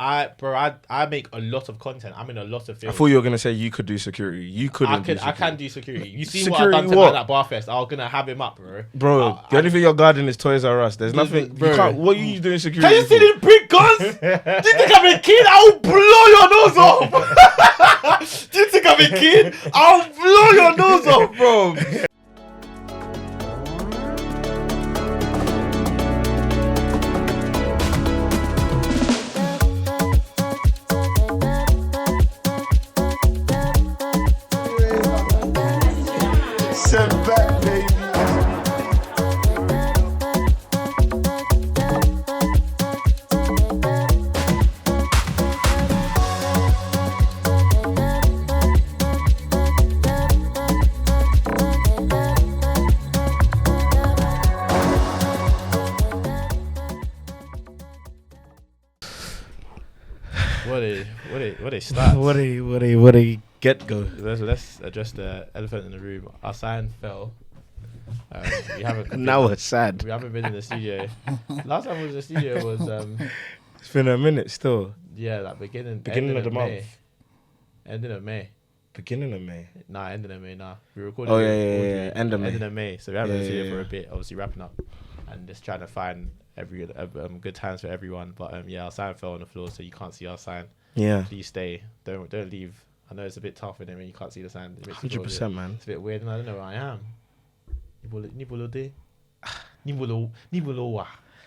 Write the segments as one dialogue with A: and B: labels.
A: I make a lot of content. I'm in a lot of
B: I
A: films.
B: thought you were gonna say you could do security. You couldn't.
A: I can do security. You see
B: Security
A: what I've done
B: what?
A: tonight at Barfest? I was gonna have him up, bro.
B: Bro, the only thing you're guarding is Toys R Us. There's nothing.
A: Bro.
B: You can't, what are you doing security?
A: Can you see them big guns? Do you think I'm a kid? I'll blow your nose off. Do you think I'm a kid? I'll blow your nose off, bro.
B: Send back, baby.
A: What a start.
B: What a get go.
A: Let's address the elephant in the room. Our sign fell. We haven't.
B: Now it's sad.
A: We haven't been in the studio. Last time we was in the studio was
B: It's been a minute still.
A: yeah, like beginning
B: of the month.
A: Ending of May.
B: Beginning of May.
A: Nah, ending of May. Nah, we recorded.
B: Oh yeah. End of May.
A: Ending of May. So we haven't been in the studio
B: Yeah.
A: for a bit. Obviously wrapping up and just trying to find good times for everyone. But yeah, our sign fell on the floor, so you can't see our sign.
B: Yeah.
A: Please stay. Don't leave. I know it's a bit tough when you can't see the sign.
B: 100%, man.
A: It's a bit weird, and I don't know where I am.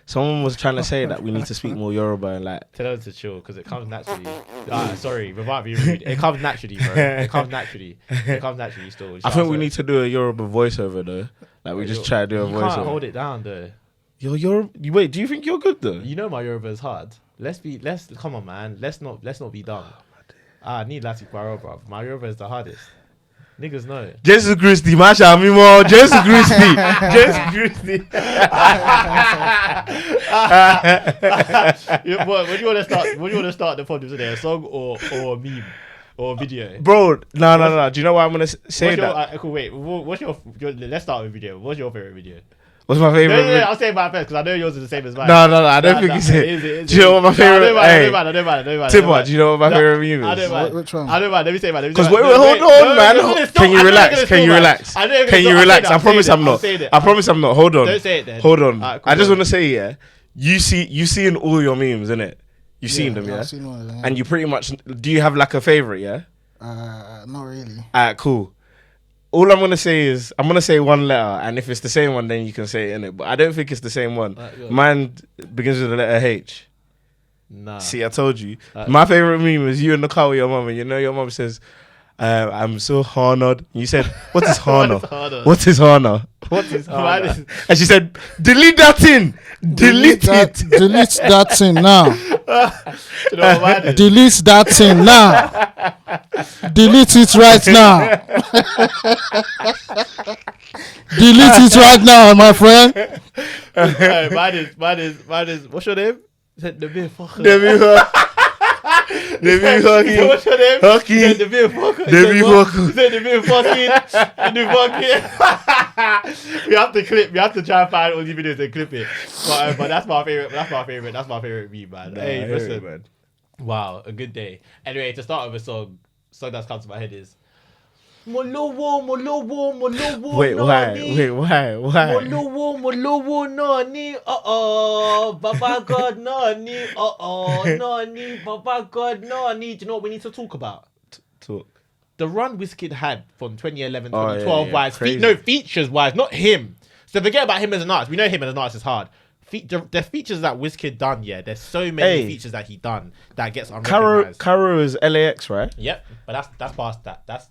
B: Someone was trying to say that we need to speak more Yoruba and like.
A: Tell them to chill because it comes naturally. Sorry, without being rude, it comes naturally, bro. It comes naturally. Still.
B: I think we need to do a Yoruba voiceover though. Like we just try to do a
A: You
B: voiceover.
A: can't hold it down though.
B: Wait, do you think you're good though?
A: You know my Yoruba is hard. Come on, man. Let's not be dumb. I need Latin Baro, bro. My Yoruba is the hardest. Niggas know it.
B: Jesus Christi, Masha Mimo, Jesus Christi, Jesus Christi.
A: What do you want to start the pod with today? A song or a meme or a video?
B: Bro, no. Do you know why I'm gonna say that?
A: Cool, wait. What's your? Let's start with video. What's your favorite video?
B: What's my favorite?
A: No, I'll say mine first because I know yours is the same as mine.
B: No, I don't think it's it. Do you know what my favorite?
A: I don't mind.
B: Tipper, do you know what my favorite meme is?
A: I don't mind.
C: Which one?
A: I don't mind. Let me say mine.
B: Because wait, hold on, man. Can you relax? Can you relax? I promise I'm not. Hold on.
A: Don't say it then.
B: Hold on.
A: Alright,
B: I just want to say, yeah, you seen all your memes, innit? You've seen them, yeah?
C: I've seen all of them.
B: And you pretty much, do you have like a favorite, yeah?
C: Not really.
B: Alright, cool. All I'm gonna say is I'm gonna say one letter, and if it's the same one, then you can say it in it. But I don't think it's the same one. Mine begins with the letter H.
A: Nah.
B: See, I told you. My favorite meme is you in the car with your mum, and you know your mum says, "I'm so honored." You said, "What is honor? What is honor? What is honor?" And she said, "Delete that thing. Delete it.
C: Delete that thing now.
A: You know what mine is?
C: Delete that thing now. Delete it right now. Delete it right now, my friend.
A: Mine is. What's your name? The beer fucker. What's your name?
B: Hockey.
A: The beer fucker.
B: Fucker.
A: The beer fucking. The fucking. We have to try and find all these videos and clip it. But that's my favorite. That's my favorite meme, man. Hey, listen,
B: man.
A: Wow, a good day. Anyway, to start with a song that's come to my head is Molowo.
B: Wait, why?
A: Molowo, nani, Baba God, nani, nani, Baba God, nani. Do you know what we need to talk about?
B: Talk.
A: The run Wizkid had from 2011,
B: Oh,
A: 2012
B: yeah,
A: wise.
B: crazy.
A: Features wise, not him. So forget about him as an artist. We know him as an artist is hard. The features that Wizkid done, yeah, there's so many features that he done that gets unrecognized.
B: Caro is LAX, right?
A: Yep, but that's past that. That's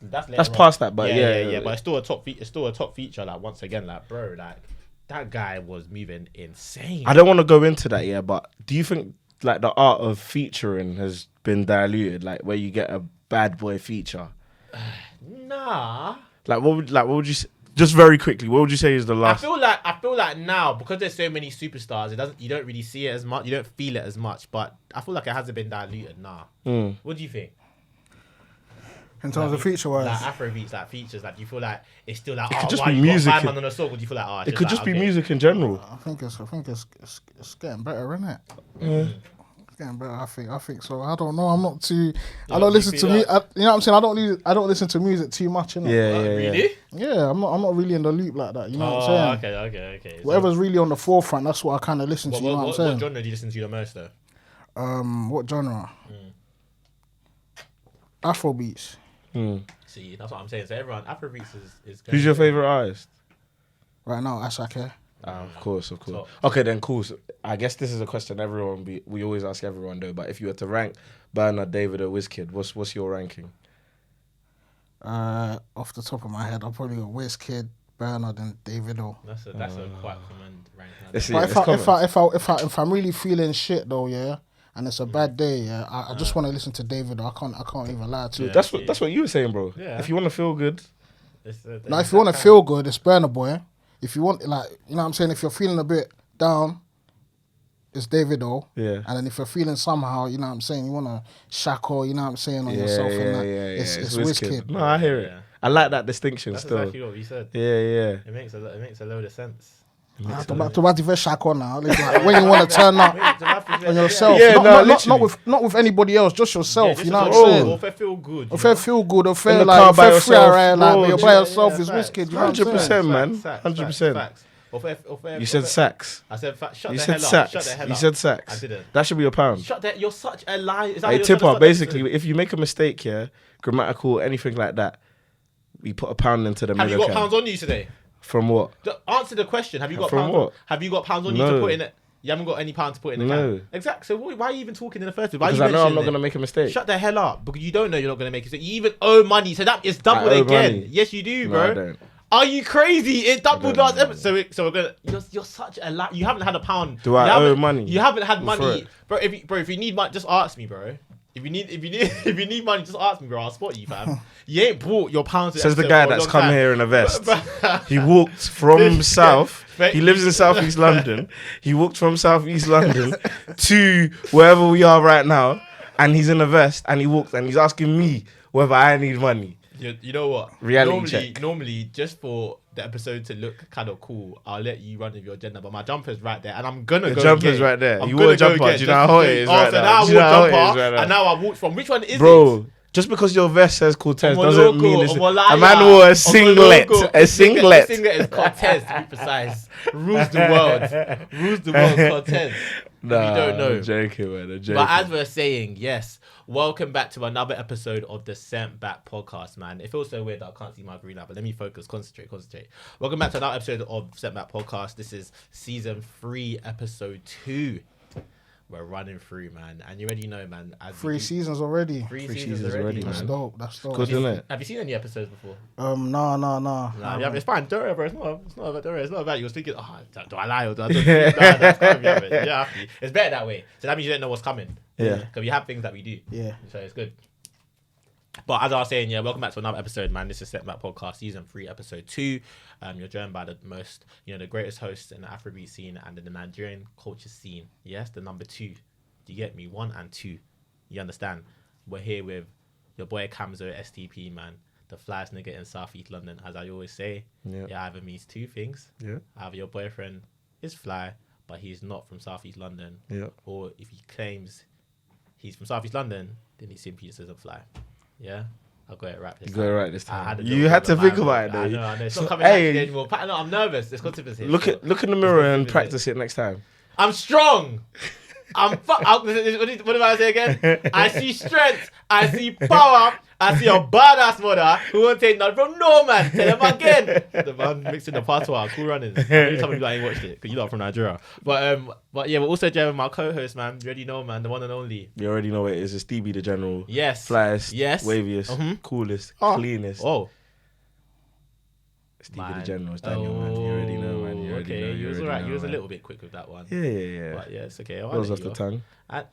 B: past that, but yeah.
A: But it's still a top feature. Like once again, like bro, like that guy was moving insane.
B: I don't want to go into that, yeah, but do you think like the art of featuring has been diluted, like where you get a bad boy feature?
A: Nah.
B: What would you just very quickly? What would you say is the last?
A: I feel like now because there's so many superstars, you don't really see it as much. You don't feel it as much. But I feel like it hasn't been diluted now. What do you think?
C: In terms of feature wise,
A: like Afrobeats, like features, like do you feel like it's still like
B: it could just
A: why
B: be
A: you
B: music?
A: got 5 man on a song? Or do you feel like
B: it could just be music in general.
C: I think it's getting better, isn't it? getting better. I think so. I don't know. I'm not too. I
A: don't
C: don't listen
A: you
C: to
A: feel
C: me.
A: that?
C: You know what I'm saying? I don't listen to music too much. Innit?
B: Yeah.
A: Really?
C: Yeah, I'm not really in the loop like that. You know what I'm saying?
A: Okay. So
C: Whatever's really on the forefront, that's what I kind of listen to. You know what I'm saying?
A: What genre do you listen to the most though?
C: What genre? Afro beats.
A: See, that's what I'm saying. So everyone, Afrobeats is.
B: Who's your favorite artist?
C: Right now, Isit Okay.
B: Of course.
A: Top.
B: Okay, then cool. So I guess this is a question we always ask everyone though. But if you were to rank Bernard, David, or Wizkid, what's your ranking?
C: Off the top of my head, I'll probably go Wizkid, Bernard, and Davido.
A: That's a quite common ranking.
C: But if I'm really feeling shit though, yeah, and it's a bad day, yeah, I just want to listen to Davido. I can't even lie to you.
B: That's what you were saying, bro.
A: Yeah.
B: If you want to feel good,
C: Now, if you want to feel good, it's Burna Boy. If you want, like, you know what I'm saying, if you're feeling a bit down, it's Davido.
B: Yeah.
C: And then if you're feeling somehow, you know what I'm saying, you want to shackle, you know what I'm saying, on yourself and that, it's Wizkid.
B: No, I hear it. I like that distinction
A: That's
B: still.
A: exactly what you said.
B: Yeah.
A: It makes a load of sense.
C: To be shackle now, like, when you want to turn up on yourself.
B: Yeah,
C: not with anybody else, just yourself.
A: Yeah,
C: you know what I'm
A: yourself.
C: saying?
A: Or if I feel good.
C: If I feel good, or
B: In
C: feel
B: the
C: like
B: car by
C: if I free
B: yourself,
C: right, like,
B: bro,
C: you're by yourself,
A: yeah,
C: it's
A: facts.
C: Wizkid. You know what I'm
B: 100%,
C: saying?
B: man.
A: Facts,
B: 100%.
A: facts.
B: You said sax.
A: I said shut
B: You
A: the
B: said
A: hell up.
B: sax.
A: Shut the hell
B: You
A: up.
B: said sax.
A: I didn't.
B: That should be a pound.
A: Shut that. You're such a liar. Is that how
B: Hey,
A: you're trying to
B: Tipper,
A: start the
B: basically,
A: episode?
B: if you make a mistake here, grammatical, anything like that, we put a pound into the
A: Have you
B: middle
A: got
B: can.
A: pounds on you today?
B: From what?
A: Answer the question. Have you got
B: From
A: pounds?
B: what?
A: Have you got pounds on you to
B: No.
A: put in it? You haven't got any pounds to put in the
B: No.
A: can. Exactly. So why are you even talking in the first place? Why are
B: Because
A: you
B: I know I'm
A: mentioning
B: not
A: it?
B: going to make a mistake.
A: Shut the hell up, because you don't know you're not gonna make it. So you even owe money, so that is doubled
B: I owe
A: again.
B: money.
A: Yes, you do,
B: No,
A: bro.
B: I don't.
A: Are you crazy? It doubled
B: don't
A: last
B: know.
A: episode. So we're gonna. You're such a You haven't had a pound.
B: Do I
A: You
B: owe
A: haven't-
B: money?
A: You haven't had
B: Well, for
A: money,
B: it.
A: bro. If you need money, just ask me, bro. If you need money, just ask me, bro. I'll spot you, fam. You ain't bought your pounds. to
B: Says the
A: episode
B: guy
A: for a
B: that's
A: long
B: come
A: time.
B: here in a vest. He walked from South.
A: But
B: He lives in Southeast London. He walked from Southeast London to wherever we are right now, and he's in a vest. And he walked, and he's asking me whether I need money.
A: You know what?
B: Reality
A: Normally, just for the episode to look kind of cool, I'll let you run with your agenda. But my jumper's right there, and I'm gonna
B: The
A: go.
B: jumper's
A: get it.
B: right there.
A: I'm
B: You
A: gonna
B: wore a
A: go
B: jumper.
A: get
B: Do you know how it is
A: Oh,
B: right
A: so
B: now?
A: now I
B: Do you know how
A: wore
B: it is
A: jumper,
B: right now?
A: and now I walked from. Which one is it?
B: Bro, just because your vest says Cortez
A: I'm a
B: doesn't
A: local,
B: mean it's
A: I'm
B: a
A: a liar.
B: man wore
A: I'm
B: a singlet.
A: local.
B: A singlet.
A: The singlet is Cortez, to be precise. Rules the world. Rules the world, Cortez.
B: Nah,
A: you don't know.
B: I'm joking, man. I'm joking.
A: But as we're saying, yes, welcome back to another episode of the Sent Back podcast, man. It feels so weird that I can't see my green light, but let me focus, concentrate. Welcome back to another episode of Sent Back podcast. This is season 3, episode 2. We're running through, man, and you already know, man. As
C: 3 seasons already.
A: Three
B: seasons
A: seasons
B: already,
A: already,
C: That's
B: man.
C: dope. That's dope.
B: Good, isn't it?
A: Have you seen any episodes before?
C: No.
A: Nah, yeah, it's fine. Don't worry, bro. It's not about you. You was thinking, do I lie or do I don't? That's kind of yeah, it's better that way. So that means you don't know what's coming.
B: Yeah.
A: Because we have things that we do.
C: Yeah.
A: So it's good. But as I was saying, yeah, welcome back to another episode, man. This is Step Back Podcast, season 3, episode 2. You're joined by the greatest hosts in the Afrobeat scene and in the Nigerian culture scene. Yes, the number 2. Do you get me? 1 and 2. You understand? We're here with your boy Kamzo, STP, man. The flyest nigga in Southeast London, as I always say.
B: Yeah.
A: It either means 2 things.
B: Yeah.
A: Either your boyfriend is fly, but he's not from Southeast London.
B: Yeah.
A: Or if he claims he's from Southeast London, then he simply just isn't fly. Yeah? I got it right this
B: You
A: time.
B: got it right this time.
A: a
B: You
A: little
B: had
A: bit
B: to
A: of
B: think
A: my
B: about it,
A: I
B: though.
A: know. It's
B: So,
A: not coming
B: hey,
A: anymore. No, I'm nervous. There's consequences here.
B: Look in the mirror and practice it next time.
A: I'm strong. What did I say again? I see strength. I see power. I see a badass mother who won't take nothing from no man. Tell him again. The man mixing the patois. Cool runnings. You tell me you ain't watched it because you're not from Nigeria. But yeah, we're also joining my co-host, man. You already know, man, the one and only.
B: You already know what it is. It's Stevie the General.
A: Yes.
B: Flyest.
A: Yes.
B: Waviest. Coolest.
A: Oh.
B: Cleanest.
A: Oh.
B: Stevie
A: Man.
B: the General. It's Daniel, man. You already know, man. You already
A: Okay,
B: know.
A: you was
B: already
A: alright.
B: know,
A: You was a
B: man.
A: little bit quick with that one.
B: Yeah.
A: But yeah, it's okay. I'll
B: Rolls
A: let
B: off
A: you
B: the
A: go.
B: tongue.
A: I-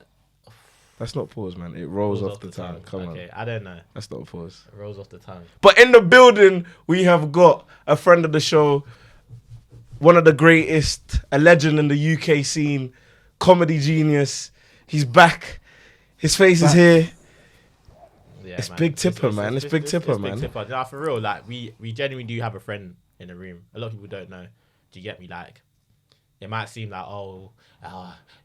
B: That's not pause, man. It rolls off the tongue. Come on.
A: Okay, I don't know.
B: That's not pause.
A: It rolls off the tongue.
B: But in the building, we have got a friend of the show, one of the greatest, a legend in the UK scene, comedy genius. He's back. His face is here.
A: Yeah,
B: It's Big Tipper, man. It's Big Tipper, man.
A: Big Tipper. Nah, for real, like we genuinely do have a friend in the room. A lot of people don't know. Do you get me? Like, it might seem like,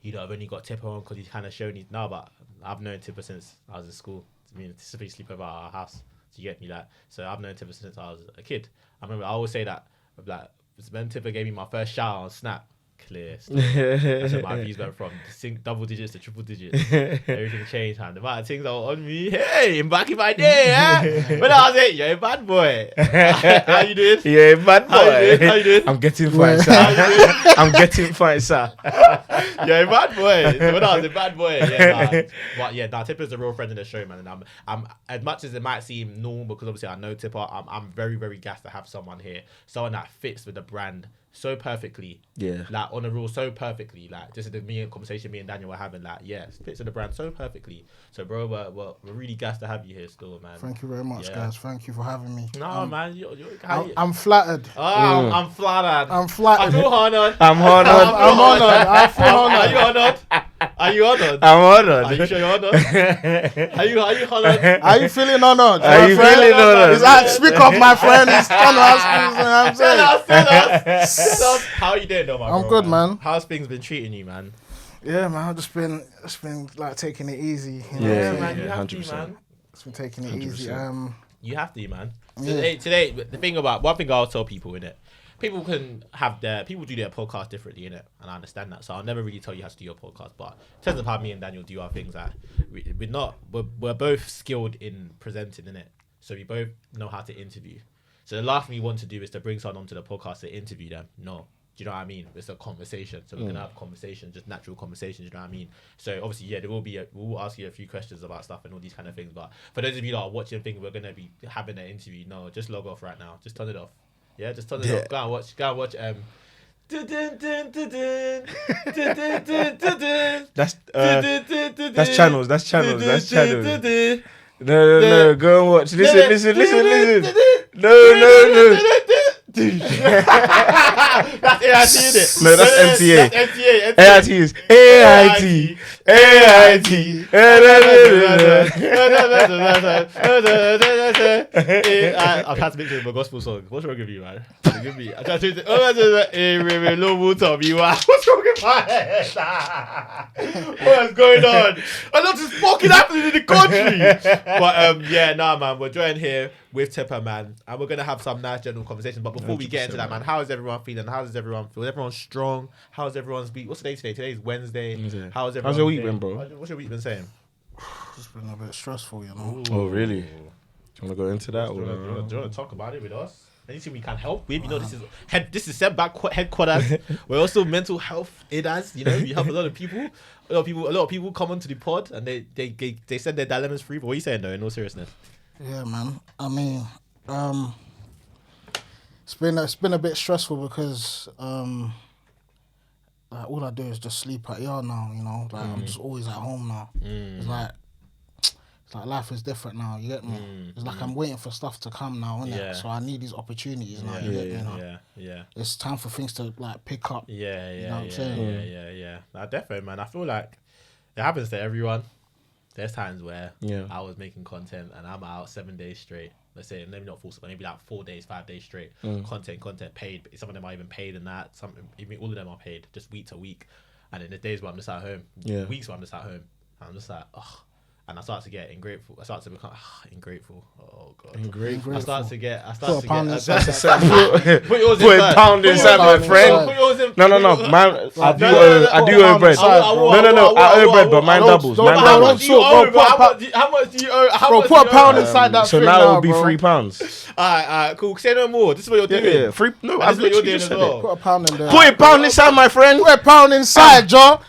A: you know, I've only got Tipper on because he's kind of shown he's no, but I've known Tipper since I was in school. I mean, typically sleep over at our house. Do you get me? Like, so I've known Tipper since I was a kid. I remember I always say that, like, when Tipper gave me my first shout on Snap, clear. That's where my views went from double digits to triple digits. Everything changed, man. The amount of things that were on me. Hey, back in my day, when I was 8, you're a bad boy. How you doing?
B: Yeah, bad boy.
A: How you doing?
B: I'm getting fine, sir. I'm getting fine, sir.
A: You're a bad boy. So when I was a bad boy, Tipper's a real friend in the show, man. And I'm as much as it might seem normal because obviously I know Tipper, I'm very, very gassed to have someone here, someone that fits with the brand so perfectly, like on the rule so perfectly, like just the conversation me and Daniel were having, like fits with the brand so perfectly. So bro, we're really gassed to have you here still, man.
C: Thank you very much, guys. Thank you for having me.
A: No, man,
C: I'm flattered.
A: I'm flattered.
C: I'm flattered.
A: I feel honored.
B: I'm honored.
C: I'm honored. I feel honored.
A: Are you honored? Are you honored?
B: I'm honored.
A: Are you sure you're honored? Are you honored?
C: Are you feeling honored?
B: Are you feeling honored?
C: Is that speak up, my friend? It's tell us.
A: Tell us. How are you doing, though, my bro?
C: I'm good, man.
A: How's things been treating you, man?
C: Yeah, man. I've just been like taking it easy. You know?
A: Yeah, man. You have
B: 100%.
A: to, man.
C: Just been taking it
B: 100%.
C: easy.
A: You have to, man. So
C: Yeah.
A: today, the thing about one thing I'll tell people in it, people can have people do their podcast differently in it, and I understand that. So I'll never really tell you how to do your podcast. But in terms of how me and Daniel do our things, that we're both skilled in presenting in it. So we both know how to interview. So the last thing we want to do is to bring someone onto the podcast to interview them. No. Do you know what I mean? It's a conversation. So we're going to have conversations, just natural conversations, you know what I mean? So obviously, we'll ask you a few questions about stuff and all these kind of things. But for those of you that are watching, think we're going to be having an interview. No, just log off right now. Just turn it off. Yeah, just turn it off. Go and watch.
B: That's channels. No. Go and watch. Listen. No.
A: That's AIT, isn't it?
B: No, that's MTA.
A: That's MTA.
B: AIT is AIT.
A: I'm trying to make it a gospel song. What's wrong with you, man? Forgive me. I'm trying to say, what's wrong with my head? What's going on? A lot is fucking happening in the country. But man, we're joined here with Tipper, man, and we're gonna have some nice general conversations. But before we get into that, man, how is everyone feeling? How does everyone feel? Is everyone strong? How's everyone's week? What's the day today? Today's Wednesday. How's your week
B: been, bro?
A: What's your week been saying?
C: Just been a bit stressful, you know.
B: Oh, really? Do you want to go into that?
A: Do you want to talk about it with us? Anything we can help with? You know, this is setback headquarters. We're also mental health aiders. You know, we have a lot of people. A lot of people come onto the pod and they send their dilemmas free. But what are you saying, though? In all seriousness.
C: Yeah, man. I mean, it's been a bit stressful because like all I do is just sleep at yard now. You know, like I'm just always at home now. It's like life is different now. You get me? It's like I'm waiting for stuff to come now, innit?
A: Yeah.
C: So I need these opportunities now. You get me? Now?
A: Yeah.
C: It's time for things to like pick up.
A: Yeah.
C: You know what I'm saying?
A: Yeah. Nah, definitely, man. I feel like it happens to everyone. There's times where I was making content and I'm out 7 days straight. Let's say maybe not full, but maybe like 4 days, 5 days straight. Content paid. Some of them are even paid than that. Even all of them are paid just week to week. And in the days where I'm just at home, weeks where I'm just at home, I'm just like, ugh. And I start to get ungrateful. I start to become ungrateful. Oh god.
C: Ungrateful.
A: I start to get.
C: Put
A: Put
B: a pound inside, my friend. No, man. I do owe bread. No. I owe bread, but mine doubles.
A: How much do you owe?
C: Bro, put a pound inside that.
B: So now it will be £3.
A: Alright, cool. Say no more. This is what you're doing.
B: Yeah, free. No,
A: This
B: I've
A: is what you're
B: literally
A: doing
B: just
A: as
B: said it.
A: well.
C: Put a pound in there.
B: Put a pound inside, my friend.
C: Put a pound inside, Joe.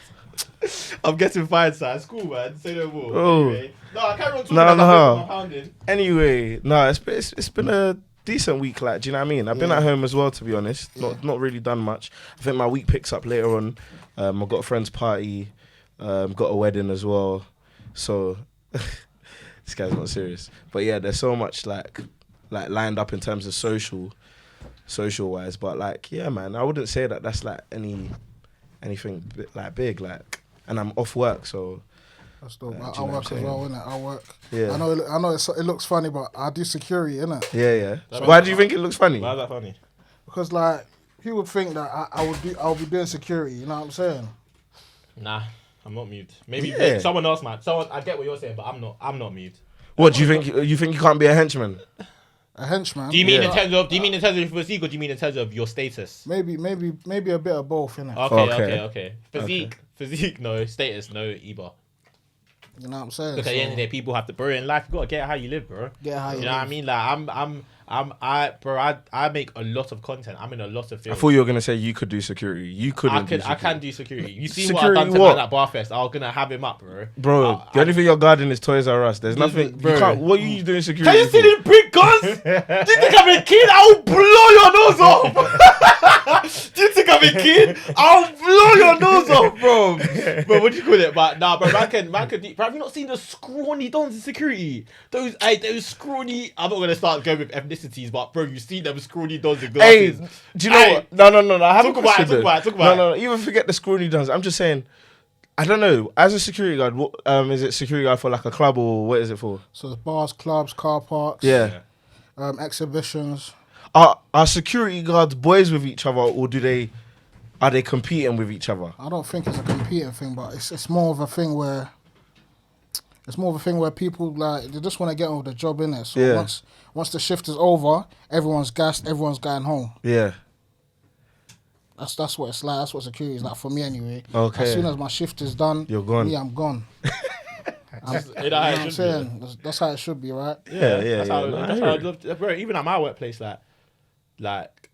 A: I'm getting fired, sir. It's cool, man. Say no more.
B: Oh.
A: Anyway. No, I carry on talking about my pounding.
B: Anyway, it's been a decent week. Like, do you know what I mean? I've been at home as well, to be honest. Not really done much. I think my week picks up later on. I've got a friend's party. Got a wedding as well. So this guy's not serious. But yeah, there's so much like lined up in terms of social wise. But like, yeah, man, I wouldn't say that that's like anything like big. Like, and I'm off work, so.
C: That's dope. I work as well, innit? I work.
B: Yeah.
C: I know it looks funny, but I do security, innit?
B: Yeah. Why do you think it looks funny?
A: Why is that funny?
C: Because like he would think that I'll be doing security. You know what I'm saying?
A: Nah, I'm not moved. Maybe
B: Yeah.
A: someone else, man. I get what you're saying, but I'm not moved.
B: What do you think? You think you can't be a henchman?
C: A henchman.
A: Do you mean
B: Yeah.
A: in terms of your physique, or do you mean in terms of your status?
C: Maybe a bit of both, innit?
A: Okay. Physique, no. Status, no. Either.
C: You know what I'm saying?
A: Because at the end of the day, people have to, bro, in life, you gotta get how you live, bro.
C: Get how you
A: know
C: live.
A: what I mean? Like, I make a lot of content. I'm in a lot of
B: I
A: fields.
B: thought you were gonna say you could do security. You couldn't.
A: I can do security. You see
B: Security
A: what I've done
B: what?
A: tonight at Barfest? I'm gonna have him up, bro.
B: Bro, the only thing you're guarding is Toys R Us. There's nothing.
A: bro.
B: You can't, what are you doing security?
A: Can you see
B: for?
A: them big guns? Do you think I'm a kid? I'll blow your nose off. Do you think I'm a kid? I'll blow your nose off, bro. Bro, what do you call it? But nah, bro, man can do. Bro, have you not seen the scrawny dons in security? Those scrawny. I'm not gonna start going with ethnicities, but bro, you see them scrawny dons in
B: Hey,
A: glasses.
B: do you know what? No. I haven't
A: Talk about it.
B: No. Even forget the scrawny dons. I'm just saying. I don't know. As a security guard, what is it? Security guard for like a club, or what is it for?
C: So it's bars, clubs, car parks.
B: Yeah.
C: Exhibitions.
B: Are security guards boys with each other, or are they competing with each other?
C: I don't think it's a competing thing, but it's more of a thing where people like they just want to get on with the job, innit? So
B: Yeah.
C: once the shift is over, everyone's gassed, everyone's going home.
B: Yeah.
C: That's what it's like. That's what security is like for me anyway.
B: Okay.
C: As soon as my shift is done,
B: You're gone.
C: Me, I'm gone.
A: You
C: You know what I'm saying? That's how it should be, right?
B: Yeah.
A: That's how
B: I
A: I'd
B: hear it.
A: love to, bro. Even at my workplace, like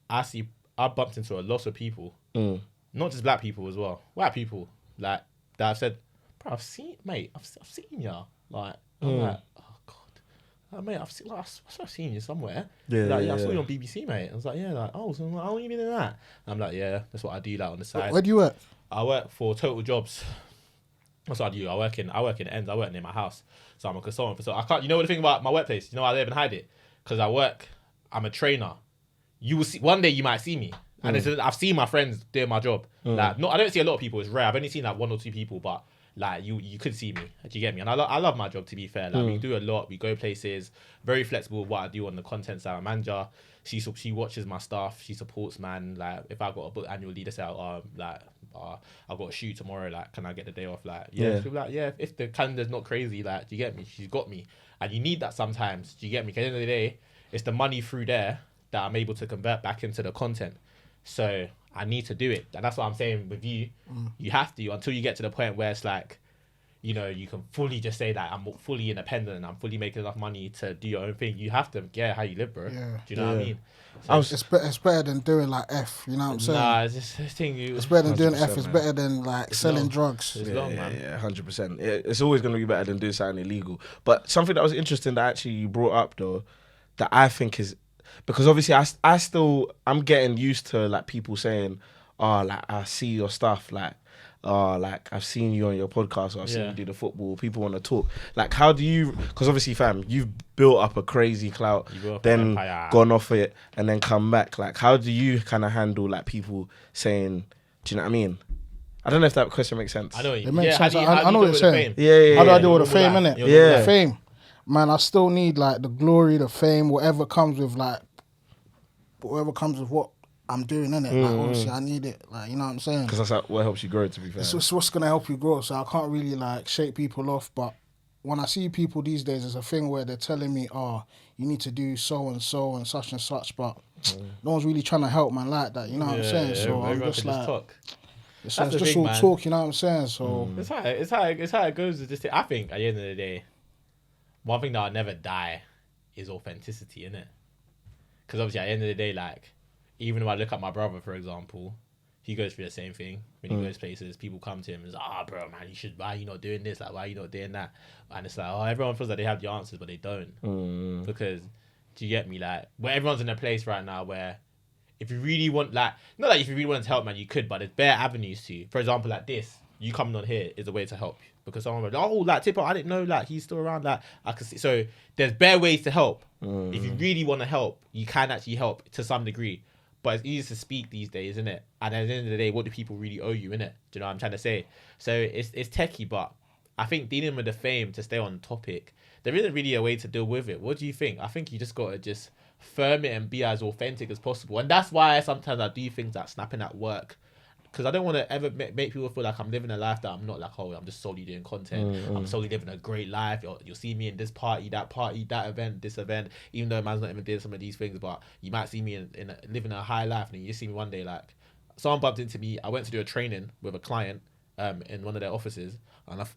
A: I bumped into a lot of people, not just black people as well, white people, like that I've said, bro, I've seen ya, like I'm like, oh god, mate, I've seen you somewhere.
B: Yeah,
A: I saw you on BBC, mate. I was like, yeah, like, oh, so how long you been in that? And I'm like, yeah, that's what I do, like on the side.
C: Where do you work?
A: I work for Total Jobs. That's what I do. I work in ends. I work near my house, so I'm a consultant. So I can't. You know what the thing about my workplace? You know why I live and hide it? Because I'm a trainer. You will see one day. You might see me, and I've seen my friends doing my job. Like, I don't see a lot of people. It's rare. I've only seen like 1 or 2 people, but like you could see me. Do you get me? And I love my job. To be fair, like we do a lot. We go places. Very flexible with what I do on the content side. My manager, she watches my stuff. She supports, man. Like if I got a book annual lead, say I've got a shoot tomorrow, like can I get the day off? Like she'll be like, yeah, if the calendar's not crazy, like do you get me? She's got me. And you need that sometimes. Do you get me? Because at the end of the day, it's the money through there that I'm able to convert back into the content. So I need to do it. And that's what I'm saying with you. You have to until you get to the point where it's like, you know, you can fully just say that I'm fully independent and I'm fully making enough money to do your own thing. You have to get how you live, bro.
C: Yeah.
A: Do you know what I mean?
C: It's better than doing like F. You know what I'm saying?
A: Nah, it's just this thing.
C: It's better than doing F.
B: 100%,
C: It's
B: man.
C: better than like selling
A: long.
C: drugs.
A: It's long, man.
B: Yeah, 100%. It's always going to be better than doing something illegal. But something that was interesting that actually you brought up though, that I think is because obviously I'm getting used to like people saying, oh, like I see your stuff, like I've seen you on your podcast or I've seen you do the football. People want to talk. Like, how do you? Because obviously, fam, you've built up a crazy clout, then gone off it, and then come back. Like, how do you kind of handle like people saying? Do you know what I mean? I don't know if that question makes sense.
A: I know.
C: It makes sense.
A: How
C: I know
A: do
C: what
A: you
C: you're
A: do
C: saying.
A: with the fame?
B: Yeah.
C: How do I deal with the fame, innit?
B: Yeah.
C: The fame. Man, I still need like the glory, the fame, whatever comes with what I'm doing, innit? Like obviously I need it. Like, you know what I'm saying?
B: Because that's like what helps you grow, to be fair.
C: It's what's gonna help you grow. So I can't really like shake people off. But when I see people these days, there's a thing where they're telling me, "Oh, you need to do so and so and such," but no one's really trying to help man like that. You know what I'm saying? So I'm just like,
A: talk.
C: it's
A: That's the
C: just
A: thing,
C: all
A: man.
C: talk. You know what I'm saying? So
A: It's how it goes. I think at the end of the day, one thing that'll never die is authenticity, innit? Because obviously at the end of the day, like, even if I look at my brother, for example, he goes through the same thing. When he goes places, people come to him and say, bro, man, why are you not doing this? Like, why are you not doing that? And it's like, everyone feels like they have the answers, but they don't. Because, do you get me? Like, where everyone's in a place right now where if you really want, like, not like if you really want to help, man, you could, but there's bare avenues to. For example, like this, you coming on here is a way to help. Because someone will be like, like, Tipper, I didn't know, like, he's still around, like, I can see. So, there's bare ways to help. If you really want to help, you can actually help to some degree. But it's easy to speak these days, isn't it? And at the end of the day, what do people really owe you, innit? Do you know what I'm trying to say? So it's techie, but I think dealing with the fame, to stay on topic, there isn't really a way to deal with it. What do you think? I think you just got to just firm it and be as authentic as possible. And that's why sometimes I do things like snapping at work. Because I don't want to ever make people feel like I'm living a life that I'm not. Like, oh, I'm just solely doing content. I'm solely living a great life. You'll see me in this party, that event, this event. Even though man's not even doing some of these things, but you might see me in living a high life, and you see me one day like someone bumped into me. I went to do a training with a client in one of their offices,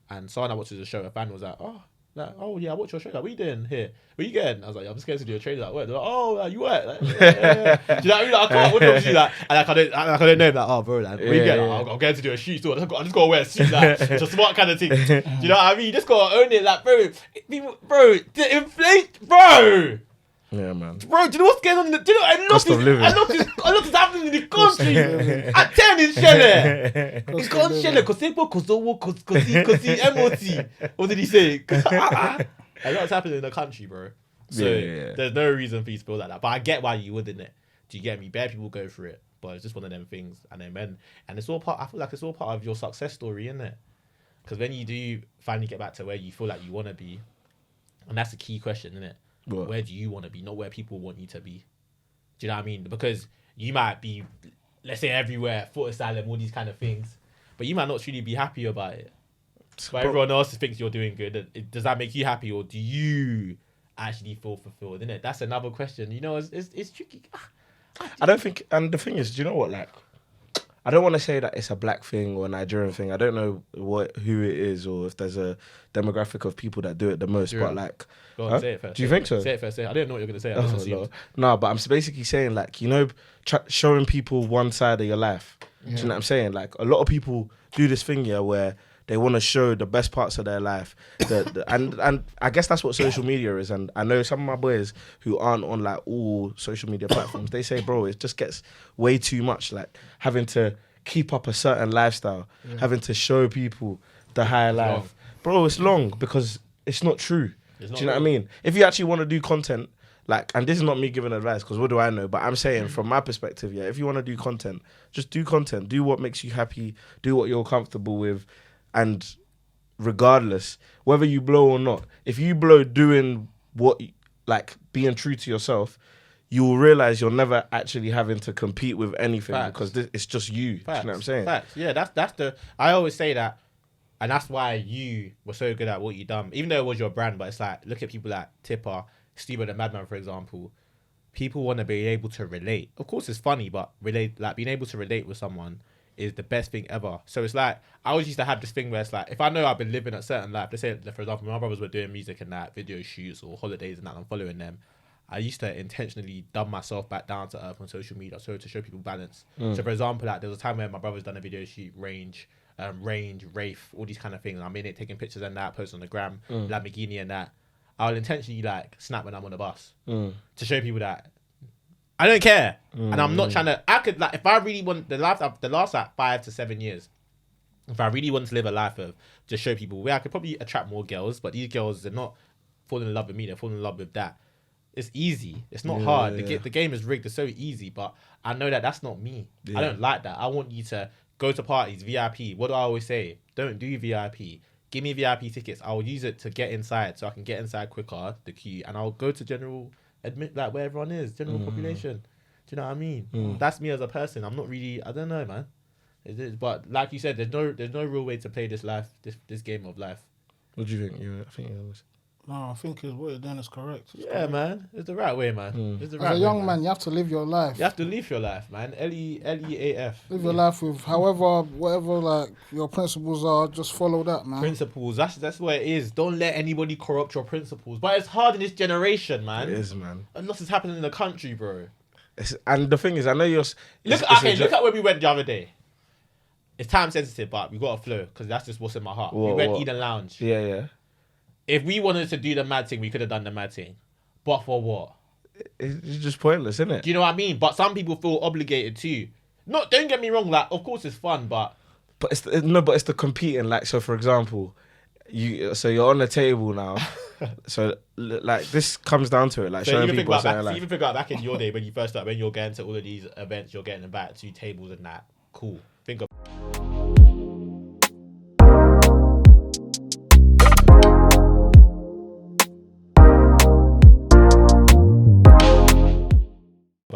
A: and someone I watched the show, a fan was like, oh yeah, I watch your show. Like, what are you doing here? Where you getting? I was like, I'm just going to do a training at work. They're like, oh, you work? Like, yeah. Do you know what I mean? Like, I can't obviously like, and like, I don't know him. Like, oh, bro, like, where you getting? Like, I'm going to do a shoot. So I just got to wear a suit. Like, it's a smart kind of thing. Do you know what I mean? You just got to own it. Like, bro, the inflation, bro.
B: Yeah, man.
A: Bro, do you know what's going on? Do you know a lot is happening in the country. I tell you, Shelley. It's called Shelley because MOT. What did he say? A lot's happening in the country, bro. So there's no reason for you to feel like that. But I get why you wouldn't it. Do you get me? Bare people go through it, but it's just one of them things. And then it's all part. I feel like it's all part of your success story, isn't it? Because when you do finally get back to where you feel like you want to be, and that's the key question, isn't it? What? Where do you want to be, not where people want you to be? Do you know what I mean? Because you might be, let's say, everywhere, foot asylum, all these kind of things, but you might not truly be happy about it. But everyone else thinks you're doing good. Does that make you happy, or do you actually feel fulfilled? Isn't it? That's another question. You know, it's tricky.
B: I don't think, and the thing is, do you know what? Like, I don't want to say that it's a black thing or a Nigerian thing. I don't know who it is, or if there's a demographic of people that do it the most. But like,
A: go on, say it first.
B: Do you think so?
A: Say it first. I didn't know what you're gonna say.
B: No, but I'm basically saying, like, you know, showing people one side of your life. Do you know what I'm saying? Like, a lot of people do this thing here where they want to show the best parts of their life, and I guess that's what social media is. And I know some of my boys who aren't on like all social media platforms, they say, bro, it just gets way too much. Like, having to keep up a certain lifestyle, having to show people the high life, bro. It's long because it's not true. Do you know what I mean? If you actually want to do content, like, and this is not me giving advice because what do I know? But I'm saying from my perspective, if you want to do content, just do content. Do what makes you happy. Do what you're comfortable with. And regardless, whether you blow or not, if you blow doing what, like, being true to yourself, you will realize you're never actually having to compete with anything. Facts. Because it's just you.
A: Facts.
B: Do you know what I'm saying?
A: Facts. Yeah, that's the. I always say that, and that's why you were so good at what you done. Even though it was your brand, but it's like, look at people like Tipper, Steve the Madman, for example. People want to be able to relate. Of course, it's funny, but being able to relate with someone is the best thing ever. So it's like, I always used to have this thing where it's like, if I know I've been living a certain life, let's say, for example, my brothers were doing music and that, video shoots or holidays and that, I'm following them. I used to intentionally dumb myself back down to earth on social media, so to show people balance. So for example, like, there was a time where my brother's done a video shoot, range, Wraith, all these kind of things. I'm in it taking pictures and that, post on the gram, Lamborghini and that. I'll intentionally like snap when I'm on the bus to show people that I don't care, and I'm not trying to. I could, like, if I really want the last like 5 to 7 years, if I really want to live a life of just show people where I could probably attract more girls, but these girls, they're not falling in love with me, they're falling in love with that. It's easy. It's not hard. The game is rigged. It's so easy, but I know that that's not me. I don't like that. I want you to go to parties, VIP. What do I always say? Don't do VIP. Give me VIP tickets. I'll use it to get inside, so I can get inside quicker, the queue, and I'll go to general. Admit, like, where everyone is, general population. Do you know what I mean? That's me as a person. I'm not really, I don't know, man. But like you said, there's no real way to play this life, this game of life.
B: What do you think? I think you was.
C: No, I think what you're doing is correct.
A: It's correct. Man. It's the right way, man. It's the right
C: As a young man, you have to live your life.
A: You have to live your life, man. L-E-A-F.
C: Live your life with whatever like your principles are. Just follow that, man.
A: Principles. That's what it is. Don't let anybody corrupt your principles. But it's hard in this generation, man.
B: It is, man.
A: A lot is happening in the country, bro.
B: And the thing is, I know you're.
A: Look at where we went the other day. It's time sensitive, but we got to flow because that's just what's in my heart. We went Eden Lounge.
B: Yeah.
A: If we wanted to do the mad thing, we could have done the mad thing. But for what?
B: It's just pointless, isn't it?
A: Do you know what I mean? But some people feel obligated too. No, don't get me wrong. Like, of course it's fun, but
B: it's the competing. Like, so for example, you're on the table now. So like this comes down to it. Like, so showing people something like.
A: Even figure out back in your day when you first started, when you're getting to all of these events, you're getting invited to tables and that. Cool. Think of.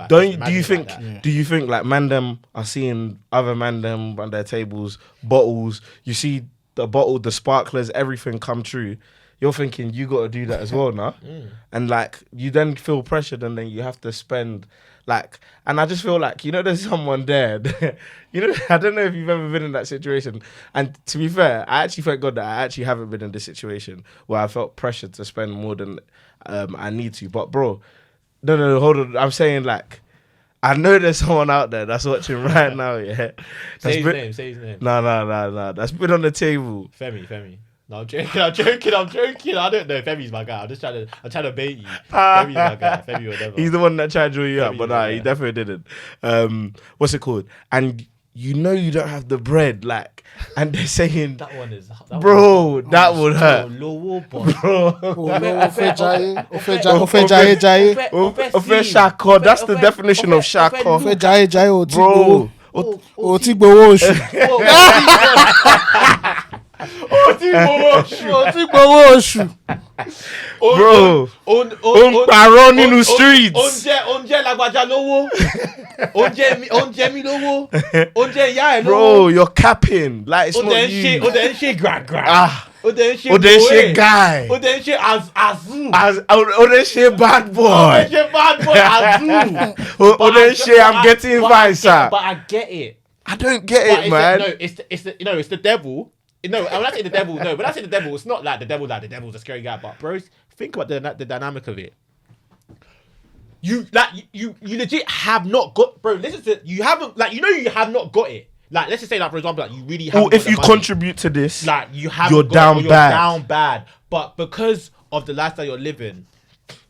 A: But
B: Do
A: just
B: you
A: imagine it
B: think?
A: like that.
B: Do you think like man them are seeing other man them on their tables, bottles? You see the bottle, the sparklers, everything come true. You're thinking you got to do that as well, nah? And like you then feel pressured, and then you have to spend like. And I just feel like there's someone there. I don't know if you've ever been in that situation. And to be fair, I actually thank God that I actually haven't been in this situation where I felt pressured to spend more than I need to. But bro, no, hold on. I'm saying like. I know there's someone out there that's watching right now, yeah.
A: Say his name.
B: No. That's been on the table.
A: Femi. No, I'm joking. I don't know. Femi's my guy. I'm trying to bait you. Femi's my guy. Femi will never.
B: He's the one that tried to draw you up,
A: Femi
B: but
A: will
B: he
A: never.
B: definitely didn't. What's it called? And you don't have the bread, like, and they're saying,
A: That one is.
B: bro, that would hurt.
A: Low boy.
B: Bro. Ofe shako, that's the definition of shako. Bro. Bro, on in the streets. Bro, you're capping. Like, it's not you. Odense guy. Odense bad boy. Odense, I'm getting vibes, sir.
A: But I get it.
B: I don't get it, man.
A: It's the devil. No, when I say the devil, it's not like the devil's a scary guy. But bro, think about the dynamic of it. You legit have not got, bro. Listen to you haven't you have not got it. Like, let's just say, like, for example, like, you really have.
B: Or if you contribute to this,
A: like, you have,
B: you're down bad.
A: Down bad. But because of the lifestyle you're living,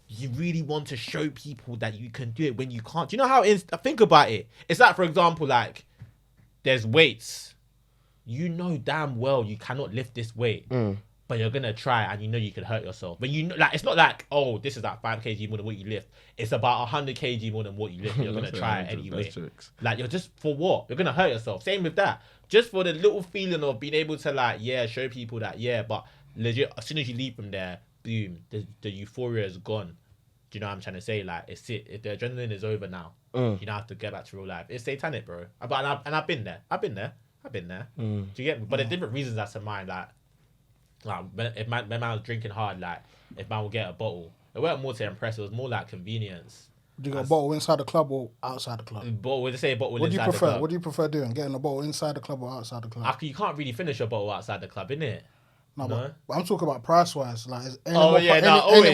A: you really want to show people that you can do it when you can't. Do you know how? Think about it. It's like, for example, like, there's weights. You know damn well you cannot lift this weight. But you're gonna try, and you can hurt yourself. But like, it's not like, oh, this is like 5 kg more than what you lift. It's about 100 kg more than what you lift. You're gonna try it anyway. Like, you're just, for what? You're gonna hurt yourself. Same with that. Just for the little feeling of being able to, like, show people that, but legit, as soon as you leave from there, boom, the euphoria is gone. Do you know what I'm trying to say? Like, it's it. If the adrenaline is over now, you don't have to get back to real life. It's satanic, bro. And I've been there. Do you get me? But there's different reasons as to mine, like if man was drinking hard, like, if man would get a bottle, it weren't more to impress. It was more like convenience.
C: Do you get a bottle inside the club or outside the club?
A: Bottle, inside the club.
C: What do you prefer doing? Getting a bottle inside the club or outside the club?
A: You can't really finish a bottle outside the club, innit?
C: No, but I'm talking about price wise. Like, is any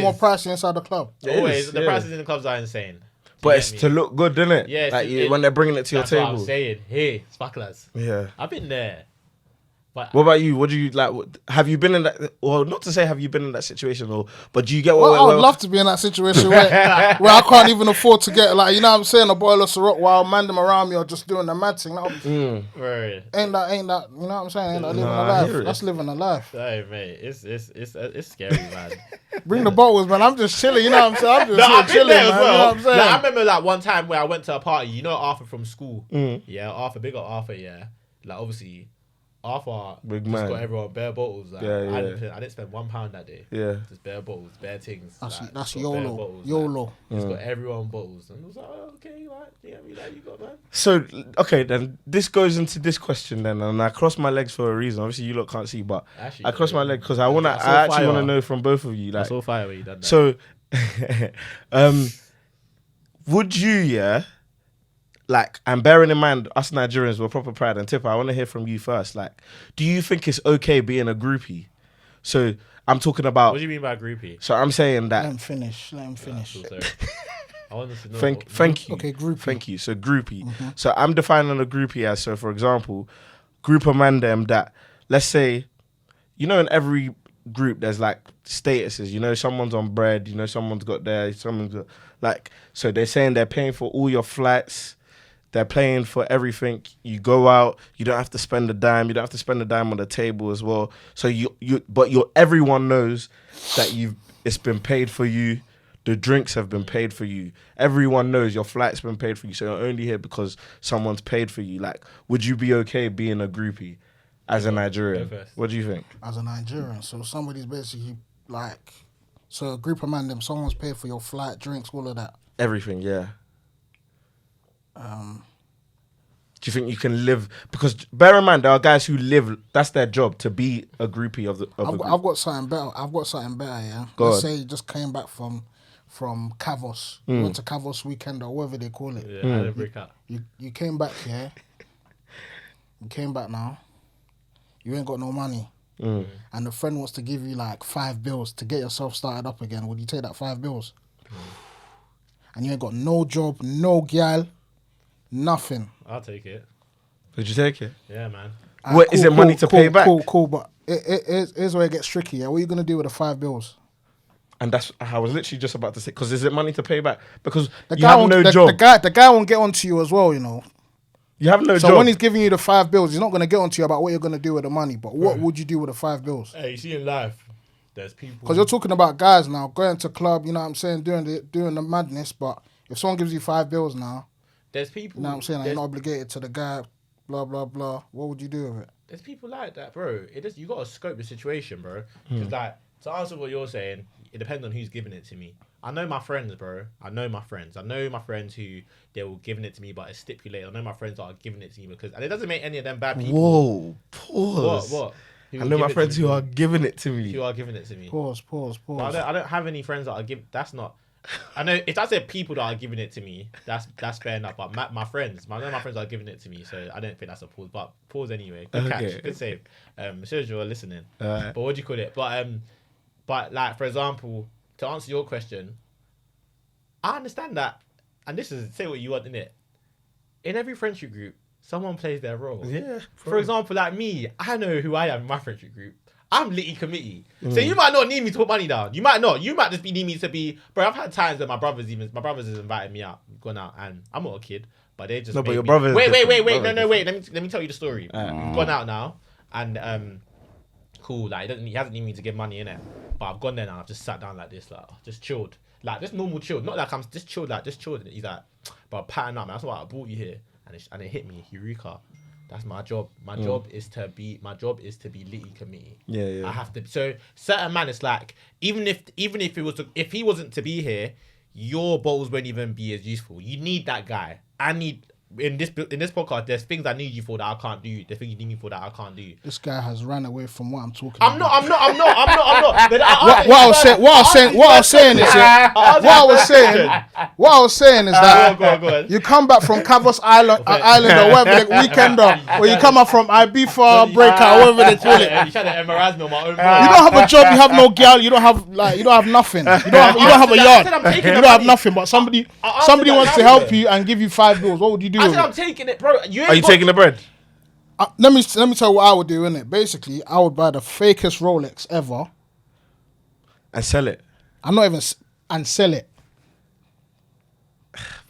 C: more pricey inside the club?
A: Always. The prices in the clubs are insane.
B: But it's to look good, isn't it?
A: Yeah,
B: like, when they're bringing it to your table.
A: That's what I'm saying. Hey, sparklers.
B: Yeah.
A: I've been there. But
B: what about you? What do you like? Have you been in that? Well, not to say have you been in that situation, but do you get what?
C: I would love to be in that situation where I can't even afford to get, like, you know what I'm saying, a bottle of Ciroc while man them around me are just doing the mad thing. Right. Ain't that? You know what I'm saying? Ain't that living a life? That's living a life.
A: Hey mate, it's scary, man.
C: Bring the bottles, man. I'm just chilling. You know what I'm saying? I'm just chilling, man.
A: Well.
C: You know what I'm saying?
A: Like, I remember, like, one time where I went to a party. You know Arthur from school. Yeah, Arthur, big up Arthur. Yeah, like, obviously. Arthur
B: big
A: just
B: man.
A: got everyone bare bottles. Like,
B: Yeah.
A: I didn't spend £1 that day.
B: Yeah,
A: just bare bottles, bare things.
C: That's YOLO.
A: Just got everyone bottles, and I was like, oh, okay, like, you got, man.
B: So, okay, then this goes into this question then, and I cross my legs for a reason. Obviously, you lot can't see, but actually, I cross my legs because I actually want to know from both of you. Like,
A: that's all fire where you done that.
B: So, would you, like, and bearing in mind, us Nigerians, we're proper pride, and Tipper, I want to hear from you first. Like, do you think it's okay being a groupie? So, I'm talking about...
A: What do you mean by groupie?
B: So, I'm saying that...
C: Let him finish.
A: I want to know...
B: Thank you.
C: Okay, groupie.
B: Thank you. So, groupie. So, I'm defining a groupie as, so, for example, group of man them that, let's say, in every group, there's, like, statuses. Someone's on bread, someone's got there, someone's got... Like, so they're saying they're paying for all your flights. They're paying for everything. You go out, you don't have to spend a dime. You don't have to spend a dime on the table as well. So everyone knows that it's been paid for you. The drinks have been paid for you. Everyone knows your flight's been paid for you. So you're only here because someone's paid for you. Like, would you be okay being a groupie as a Nigerian? What do you think?
C: As a Nigerian, so somebody's basically like, so a group of man, someone's paid for your flight, drinks, all of that.
B: Everything, yeah. Do you think you can live? Because bear in mind, there are guys who live. That's their job, to be a groupie of the.
C: I've got something better. Yeah. Let's say you just came back from Cavos. You went to Cavos weekend or whatever they call it.
A: Yeah, I didn't break out.
C: You came back here. You came back now. You ain't got no money. And the friend wants to give you like 5 bills to get yourself started up again. Would you take that 5 bills? And you ain't got no job, no gal, nothing.
A: I'll take it.
B: Would you take it?
A: Yeah, man.
B: What is it? Money to pay back?
C: Cool. But here's where it gets tricky. Yeah, what are you gonna do with the 5 bills?
B: And that's I was literally just about to say. Because is it money to pay back? Because
C: The
B: you
C: guy
B: have
C: won't,
B: no
C: the,
B: job.
C: the guy won't get onto you as well. You know.
B: You have no job.
C: So when he's giving you the 5 bills, he's not gonna get onto you about what you're gonna do with the money. But what would you do with the 5 bills?
A: Hey, you see in life, there's people.
C: Because you're talking about guys now going to club. You know what I'm saying? Doing the madness. But if someone gives you 5 bills now,
A: there's people.
C: you know what I'm saying? Like, you're not obligated to the guy. Blah blah blah. What would you do with it?
A: There's people like that, bro. You got to scope the situation, bro. Because like, to answer what you're saying, it depends on who's giving it to me. I know my friends, bro. I know my friends who they will giving it to me, but it's stipulated. I know my friends that are giving it to me and it doesn't make any of them bad people.
B: Whoa, pause.
A: What?
B: I know my friends who are giving it to me.
A: Who are giving it to me.
C: Pause.
A: But I don't have any friends that are giving. That's not. I know if I said people that are giving it to me, that's fair enough. But my friends, I know my friends are giving it to me, so I don't think that's a pause. But pause anyway. Good catch, good save. Shows you're listening. But what do you call it? But like for example, to answer your question, I understand that, and this is say what you want in it. In every friendship group, someone plays their role.
B: Yeah.
A: For example, like me, I know who I am in my friendship group. I'm litty committee. So you might not need me to put money down. You might not. You might just need me to be. Bro, I've had times where my brothers has invited me out, gone out, and I'm not a kid, but they just.
B: No, but your
A: me.
B: brothers.
A: Wait. No, wait. Let me tell you the story. We've gone out now, and cool. Like he hasn't needed me to give money in it, but I've gone there now. I've just sat down like this, like just chilled, like just normal chilled. Not like I'm just chilled, like just chilled. And he's like, but pattern up, man. That's why I brought you here, and it hit me, Eureka. That's my job. My job is to be litty committee. Yeah. I have to. So certain man, it's like even if if he wasn't to be here, your balls won't even be as useful. You need that guy. I need in this podcast. There's things I need you for that I can't do. There's things you need me for that I can't do.
C: This guy has ran away from what I'm talking
A: I'm
C: about.
A: not. But
C: What I was saying is that
A: go on.
C: you come back from Cavos Island or whatever the weekend or you come up from Ibiza breakout or whatever they call it.
A: You trying to embarrass me on my own.
C: You don't have a job, you have no girl, you don't have nothing. You don't have a yard. You don't have nothing, but somebody wants to help you and give you 5 bills. What would you do?
A: I said I'm taking it, bro.
B: Are you taking the bread?
C: Let me tell you what I would do, innit? Basically, I would buy the fakest Rolex ever
B: And sell it.
C: and sell it.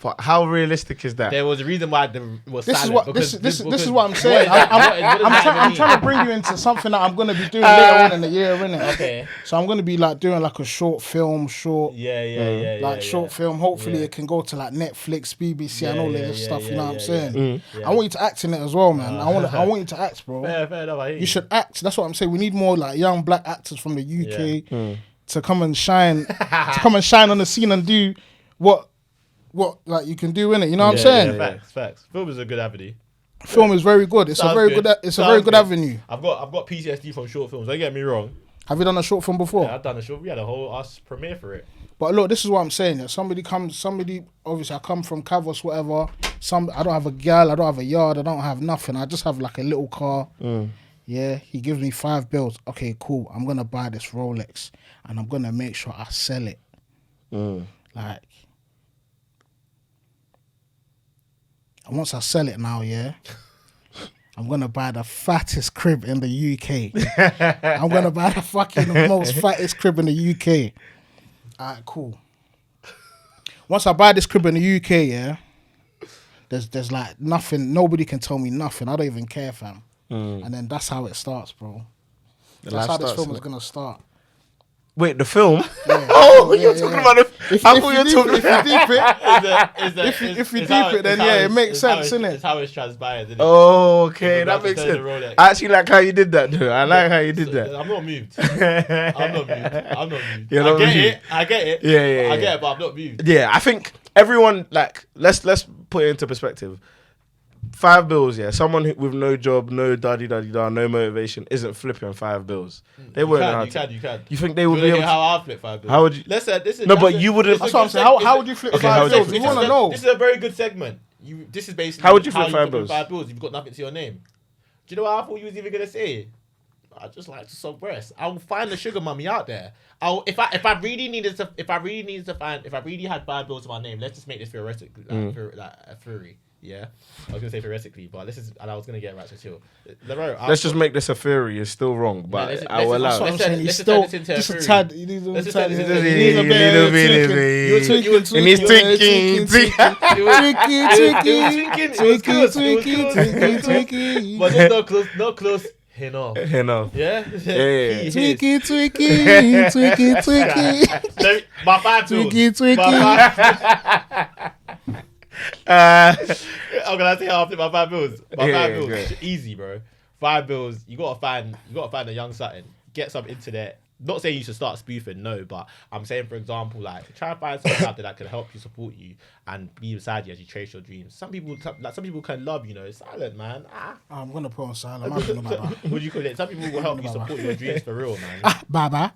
B: But how realistic is that?
A: There was a reason why it was
C: This
A: silent.
C: is what I'm saying. I'm trying to bring you into something that I'm going to be doing later on in the year, innit?
A: Okay.
C: So I'm going to be like doing like a short film, short film. Hopefully it can go to like Netflix, BBC, and all of this stuff. You know what I'm saying? I want you to act in it as well, man. I want you to act, bro.
A: Fair enough.
C: You should act. That's what I'm saying. We need more like young black actors from the UK to come and shine, on the scene and do what like you can do in it. You know what I'm saying?
A: Facts. Film is a good avenue.
C: Film is very good. It's a very good avenue.
A: I've got PTSD from short films. Don't get me wrong.
C: Have you done a short film before?
A: Yeah, I've done a short. We had a whole premiere for it.
C: But look, this is what I'm saying. Yeah. Somebody obviously I come from Cavos, whatever. I don't have a girl, I don't have a yard, I don't have nothing. I just have like a little car. Yeah, he gives me 5 bills. Okay, cool. I'm gonna buy this Rolex and I'm gonna make sure I sell it. Like, and once I sell it now, yeah, I'm gonna buy the fattest crib in the UK. I'm gonna buy the fucking most fattest crib in the UK. Alright, cool. Once I buy this crib in the UK, yeah, there's like nothing. Nobody can tell me nothing. I don't even care, fam. And then that's how it starts, bro. That's how this film is gonna start.
B: Wait, the film?
C: Yeah.
B: You're talking about the...
C: If
B: I
C: if
B: thought
C: you
B: you were
C: deep
B: talking.
C: it, if you deep it,
A: If
C: you deep it, then yeah, it makes sense, innit?
A: It's how it's transpired, isn't it?
B: Oh, okay,
A: If
B: that
A: we're
B: makes
A: about to turn
B: sense.
A: the Rolex.
B: I actually like how you did that, though. I like how you did
A: So,
B: that.
A: I'm not moved. I'm not moved.
B: You're not moved.
A: I get it.
B: Yeah.
A: I get it, but I'm not moved.
B: Yeah, I think everyone like let's put it into perspective. $5, yeah. Someone with no job, no da, no motivation, isn't flipping $5. They won't know how to.
A: You can.
B: You think they would
A: You
B: be able
A: hear
B: to?
A: how I flip $5?
B: How would you?
A: Listen.
B: No, but you wouldn't.
C: That's what I'm saying. How would you flip
B: Okay, how would you
C: $5?
B: flip
C: We want to know.
A: This is a very good segment. This is basically
B: How would you flip $5?
A: $5 if you've got nothing to your name. Do you know what I thought you was even gonna say? I just like to suck breasts. I'll find the sugar mummy out there. If I really had $5 to my name, let's just make this theoretically, a theory. Yeah, I was gonna say theoretically, but I was gonna get right to chill.
B: Let's just make this a theory. It's still wrong, but I will allow.
C: That's what I'm
A: Let's
C: saying.
A: turn
C: He's
A: this
C: still
A: into a
C: just a
A: theory.
C: tad. He needs a
A: Let's just
C: tad.
A: turn
C: He
A: this into-
C: needs a bit of tweaking.
B: And he's tweaking.
A: But there's no close enough.
B: Enough.
A: Yeah.
B: Yeah.
C: Tweaky.
A: My $5.
C: Tweaky.
A: I'm gonna say how I flip my $5. My
B: Yeah,
A: $5.
B: great.
A: Easy, bro. $5. You gotta find a young something. Get some internet. Not saying you should start spoofing, no, but I'm saying, for example, like try and find something out there that can help you, support you, and be beside you as you chase your dreams. Some people can love, silent, man.
C: I'm gonna put on silent. I'm gonna Baba.
A: What do you call it? Some people will help you support your dreams for real, man.
C: Baba.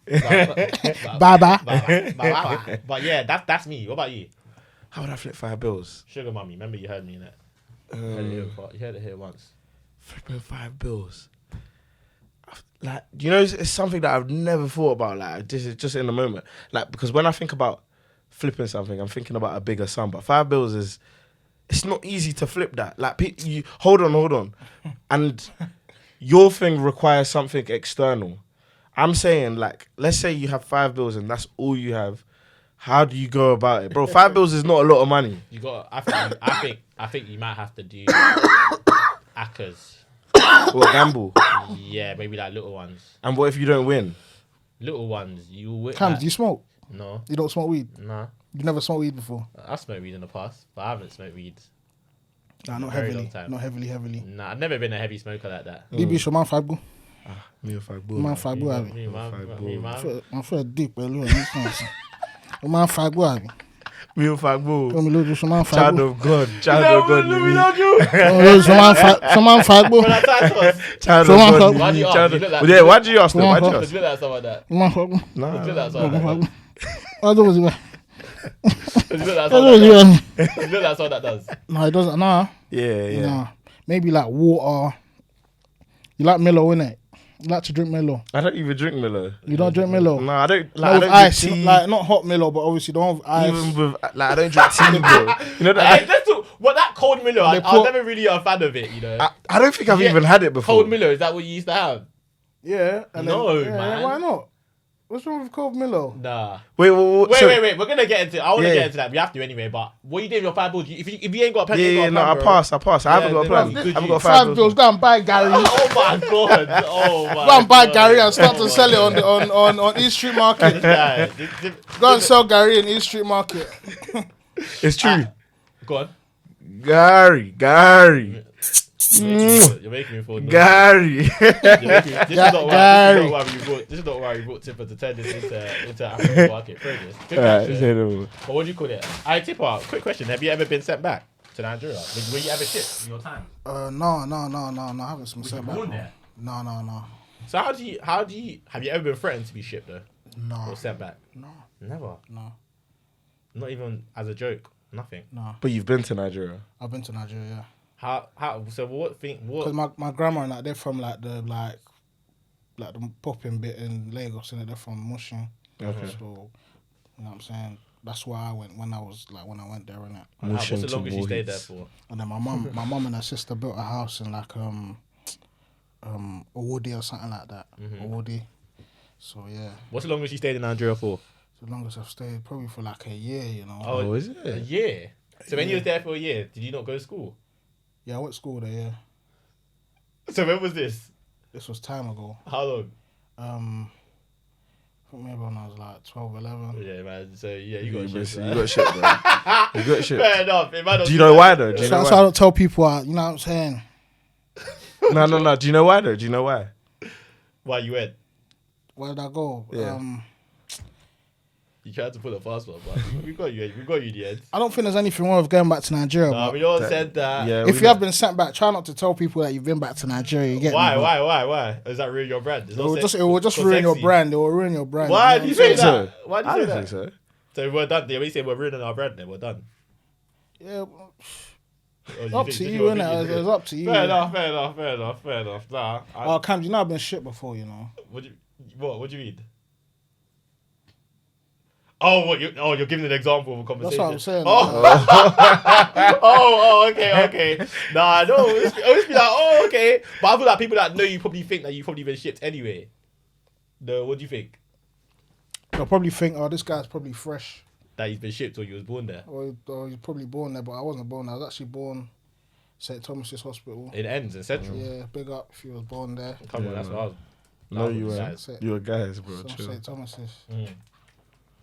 A: But yeah, that's me. What about you?
B: How would I flip $5?
A: Sugar mummy. Remember you heard me in it. You heard it here once.
B: Flipping $5. Like, it's something that I've never thought about. Like, this is just in the moment. Like, because when I think about flipping something, I'm thinking about a bigger sum. But $5 it's not easy to flip that. Like, you hold on, and your thing requires something external. I'm saying, like, let's say you have $5 and that's all you have. How do you go about it, bro? $5 is not a lot of money.
A: You got. I think you might have to do ACCAs.
B: What, gamble?
A: Yeah, maybe like little ones.
B: And what if you don't win?
A: Little ones, you win.
C: Cam, do you smoke?
A: No.
C: You don't smoke weed?
A: Nah.
C: You never smoked weed before?
A: I smoked weed in the past, but I haven't smoked weed.
C: Nah, not
A: Very
C: heavily.
A: long time.
C: Not heavily.
A: Nah, I've never been a heavy smoker like that.
C: Bibi, show man $5.
B: Me $5.
C: Man $5, abi.
A: Me, man.
C: Man fẹ́ deep pẹ̀lú ẹ̀ nísìnyí. Man $5, abi.
B: Me $5.
C: Omi lójú sọ man
B: Child
C: $5.
B: of God. Child of God.
C: Omi lójú sọ man $5.
B: Child
C: So
B: of
C: one
B: God.
C: fuck-
A: Why do you ask?
B: Child
A: You
B: of-
A: look like-
B: Yeah, why do you ask them?
C: One
B: Why do you
C: fuck-
B: ask?
A: Look at someone that.
C: Man $5.
B: Nah.
A: Look at someone that.
C: What was it?
A: Look at
C: What
A: someone
C: was
A: that.
C: it?
A: Look at someone that does.
C: No, it doesn't. Nah.
B: Yeah.
C: Nah. Maybe like water. You like Milo, innit? You like to drink Milo.
B: I don't even drink Milo.
C: You don't drink Milo?
B: No, I don't.
C: Not
B: I
C: with
B: don't
C: ice.
B: drink tea.
C: Like, not hot Milo, but obviously don't have ice.
B: Even with, I don't drink tea, bro. You know that.
A: Let's talk. What that cold Milo? I
C: They
A: was never really a fan of it.
B: I don't think I've
A: Yeah.
B: even had it before.
A: Cold Milo, is that what you used to have?
C: Yeah. And
A: No,
C: then,
A: man.
C: Why not? What's wrong with cold Milo?
A: Nah.
B: Wait.
A: Wait. We're gonna get into. I want to
B: Yeah.
A: get into that. We have to anyway. But what you doing with your $5? If you ain't got a pen, you
B: Yeah,
A: ain't
B: no,
A: got a
B: I
A: plan,
B: pass. I haven't got a
A: then
B: plan.
A: good
B: I haven't
A: you.
B: got
C: $5.
B: $5.
C: Go and buy Gary.
A: Oh my god! Oh my.
C: Go and buy
A: God.
C: Gary and start
A: Oh
C: to sell it
A: my
C: on East Street Market.
A: God.
C: Go and sell Gary in East Street Market.
B: It's true.
A: Go on.
B: Gary.
A: You're making me feel nauseous.
B: Gary.
A: This is not
C: Gary.
A: why we brought Tipper to turn this into African market. Very good. Good
B: Alright,
A: catch,
B: say
A: yeah.
B: no more.
A: But what do you call it? Tipper, quick question. Have you ever been sent back to Nigeria? Were you ever shipped in your time?
C: No. I haven't been sent back.
A: born there?
C: No.
A: So have you ever been threatened to be shipped though?
C: No.
A: Or sent back?
C: No.
A: Never.
C: No.
A: Not even as a joke. Nothing.
C: No.
B: But you've been to Nigeria.
C: I've been to Nigeria, yeah.
A: How so what
C: Because my grandma and that, they're from like the popping bit in Lagos, and they're from Mushin.
B: Okay.
C: So, you know what I'm saying? That's where I went when I went there, innit?
A: what's the
B: Motion to
A: longest you stayed there
B: Mohids.
A: for?
C: And then my mum and her sister built a house in like Owodi or something like that. Owodi. So yeah.
A: What's the longest you stayed in Nigeria for?
C: The longest I've stayed probably for like a year, you know.
B: Oh, is it?
A: A year. So when you was there for a year, did you not go to school?
C: Yeah, I went to school there, yeah.
A: So when was this?
C: This was time ago.
A: How long?
C: I Maybe when I was like 12, 11.
A: Yeah, man. So yeah, you got shit.
B: You got shit, bro. You got shit.
A: Fair enough.
B: Do you know why though? Do you know
C: So
B: why?
C: I don't tell people, you know what I'm saying?
B: No. Do you know why though? Do you know why?
A: Why you went?
C: Where did I go?
B: Yeah.
A: You tried to pull a fast one, but we got you. We got you in the end.
C: I don't think there's anything wrong with going back to Nigeria.
A: Nah,
C: but
A: we all said that.
B: Yeah,
C: if you have been sent back, try not to tell people that you've been back to Nigeria. You get me?
A: Why? Is that ruin your brand?
C: It will just ruin your brand. It will ruin your brand.
A: Why do you say
B: so?
A: that? Why do
B: I
A: you
B: don't
A: say that?
B: think so.
A: So we're done. We say we're ruining our brand. Then we're done.
C: Yeah.
A: Or
C: Up to you, innit? It's up to you.
A: Fair enough. Nah.
C: Oh, Cam, you know I've been shit before, you know.
A: What do you mean? Oh, you're giving an example of a conversation.
C: That's what I'm saying.
A: Okay. Nah, no. Always be like, okay. But I feel like people that know you probably think that you've probably been shipped anyway. No, what do you think?
C: They'll probably think, this guy's probably fresh.
A: That he's been shipped or you was born there?
C: Or he's probably born there, but I wasn't born there. I was actually born St. Thomas's Hospital.
A: It ends in Central.
C: Yeah, big up if you was born there.
A: Come on, that's what I was.
B: No, you were.
A: Guys.
B: You were guys, bro.
C: So
B: Chill.
C: St. Thomas's.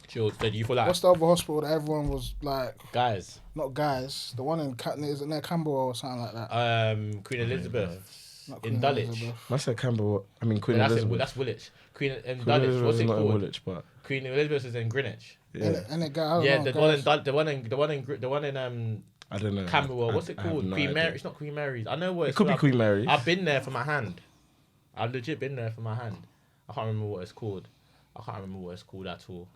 A: Chill. So do you feel like...
C: What's the other hospital that everyone was like...
A: Guys.
C: Not guys. The one in... Is it near Camberwell or something like that?
A: Queen Elizabeth.
C: Not
A: In
C: Queen
A: Dulwich.
C: Elizabeth.
B: I said Camberwell. I mean Queen
A: That's
B: Elizabeth.
A: That's Woolwich. Queen
B: Queen
A: Dulwich.
B: Elizabeth
A: What's
B: is
A: it
B: not in
A: called?
B: Woolwich, but
A: Queen Elizabeth is in Greenwich.
B: yeah.
C: And it got...
A: Yeah,
C: know,
A: the one
C: guys.
A: in
B: I don't know.
A: Camberwell. What's it
B: I have
A: called?
B: no
A: Queen
B: idea.
A: Mary. It's not Queen Mary's. I know what
B: It
A: it's
B: could be
A: called.
B: Queen Mary.
A: I've been there for my hand. I've legit been there for my hand. I can't remember what it's called. I can't remember what it's called at all.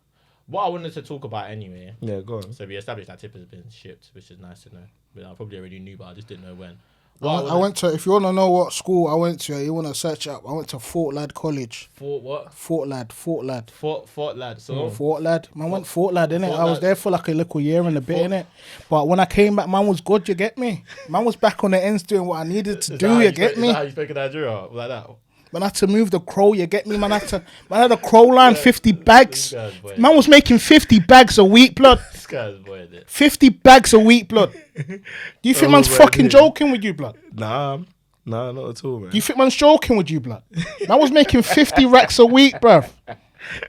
A: What I wanted to talk about anyway.
B: Yeah, go on.
A: So we established that TIPPER has been shipped, which is nice to know. But I probably already knew, but I just didn't know when.
C: I went to... If you want to know what school I went to, you want to search it up. I went to Fort Lad College.
A: Fort what?
C: Fort Lad.
A: Fort Lad. So
C: Fort Lad. Man went Fort Lad, innit?
A: Fort
C: I was
A: Lad.
C: there for like a little year and a bit, innit? But when I came back, man was good, you get me? Man was back on the ends doing what I needed to do, you get me?
A: Is that how you spoke in Nigeria? Like that?
C: Man had to move the crow, you get me? Man had a crow line, 50 bags.
A: This guy's boy.
C: Man was making 50 bags a week, blood.
A: This guy's boy, innit?
C: 50 bags a week, blood. Do you think man's fucking joking with you, blood?
B: Nah, not at all, man.
C: Do you think man's joking with you, blood? Man was making 50 racks a week, bruv.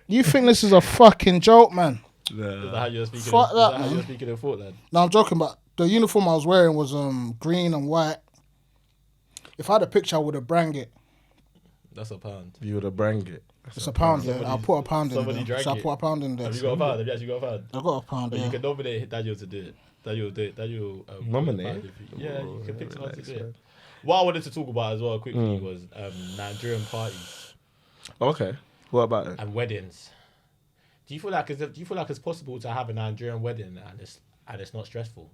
C: You think this is a fucking joke, man?
A: Is that how you're speaking?
C: Fuck
A: Is
C: that,
A: that how
C: man.
A: you're speaking in Fort Lad?
C: No, I'm joking, but the uniform I was wearing was green and white. If I had a picture, I would have brang it.
A: That's a pound.
B: You would have branged it.
C: It's a pound, yeah. I'll put a pound in
A: somebody
C: there.
A: drank
C: So I
A: it.
C: put a pound in there.
A: Have you got a pound? Have you actually got a pound?
C: I got a pound,
A: But
C: yeah.
A: you can nominate Daniel to do it. Daniel will do it. Daniel
B: Nominate?
A: Yeah, you can pick someone to
B: Relax,
A: do it.
B: man.
A: What I wanted to talk about as well quickly was Nigerian parties
B: Okay. What about it?
A: and weddings. Do you feel like it's possible to have a Nigerian wedding and it's not stressful?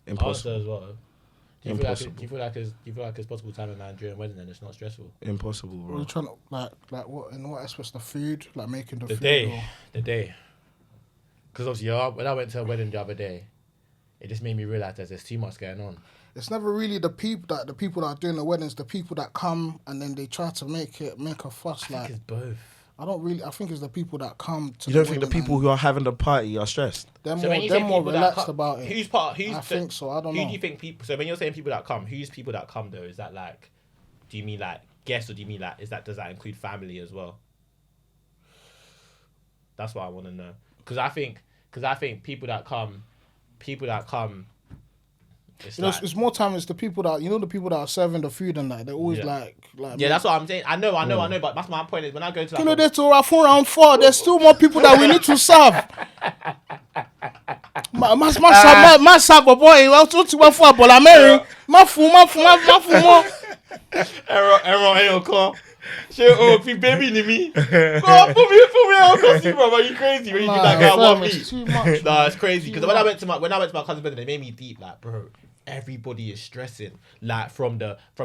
B: Impossible.
A: Answer as well. Do you
B: Impossible.
A: feel like it's possible to have a Nigerian wedding and it's not stressful?
B: Impossible,
C: We're
B: bro.
C: trying to like what in what aspects? The food, like making the
A: The
C: food.
A: day. Because obviously, when I went to a wedding the other day, it just made me realise that there's too much going on.
C: It's never really the people that are doing the weddings. The people that come and then they try to make a fuss.
A: I think
C: Like
A: it's both.
C: I think it's the people that come to.
B: You don't think the people who are having the party are stressed?
C: they're
A: So when you
C: more
A: say people that
C: relaxed
A: come,
C: about it. I think so. I don't
A: Who
C: know.
A: do you think people? So when you're saying people that come, who's people that come though? Is that like, do you mean like guests or do you mean like does that include family as well? That's what I want to know. Because I think people that come. It's
C: You know,
A: like,
C: it's more time. It's the people that the people that are serving the food and that they're always
A: Yeah.
C: like.
A: yeah, that's what I'm saying. I know. But that's my point is when I go to
C: You
A: like,
C: know, there's around 4. There's still more people that we need to serve. My serve, boy. I was to one for Bola Mary. My fool, more.
A: Error, call. Fi baby ni me. Go put me on costume, bro. Are you crazy when you do that guy one me?
C: It's too much.
A: Nah, it's crazy because when I went to my cousin's wedding, they made me deep. Like, bro, everybody is stressing. Like from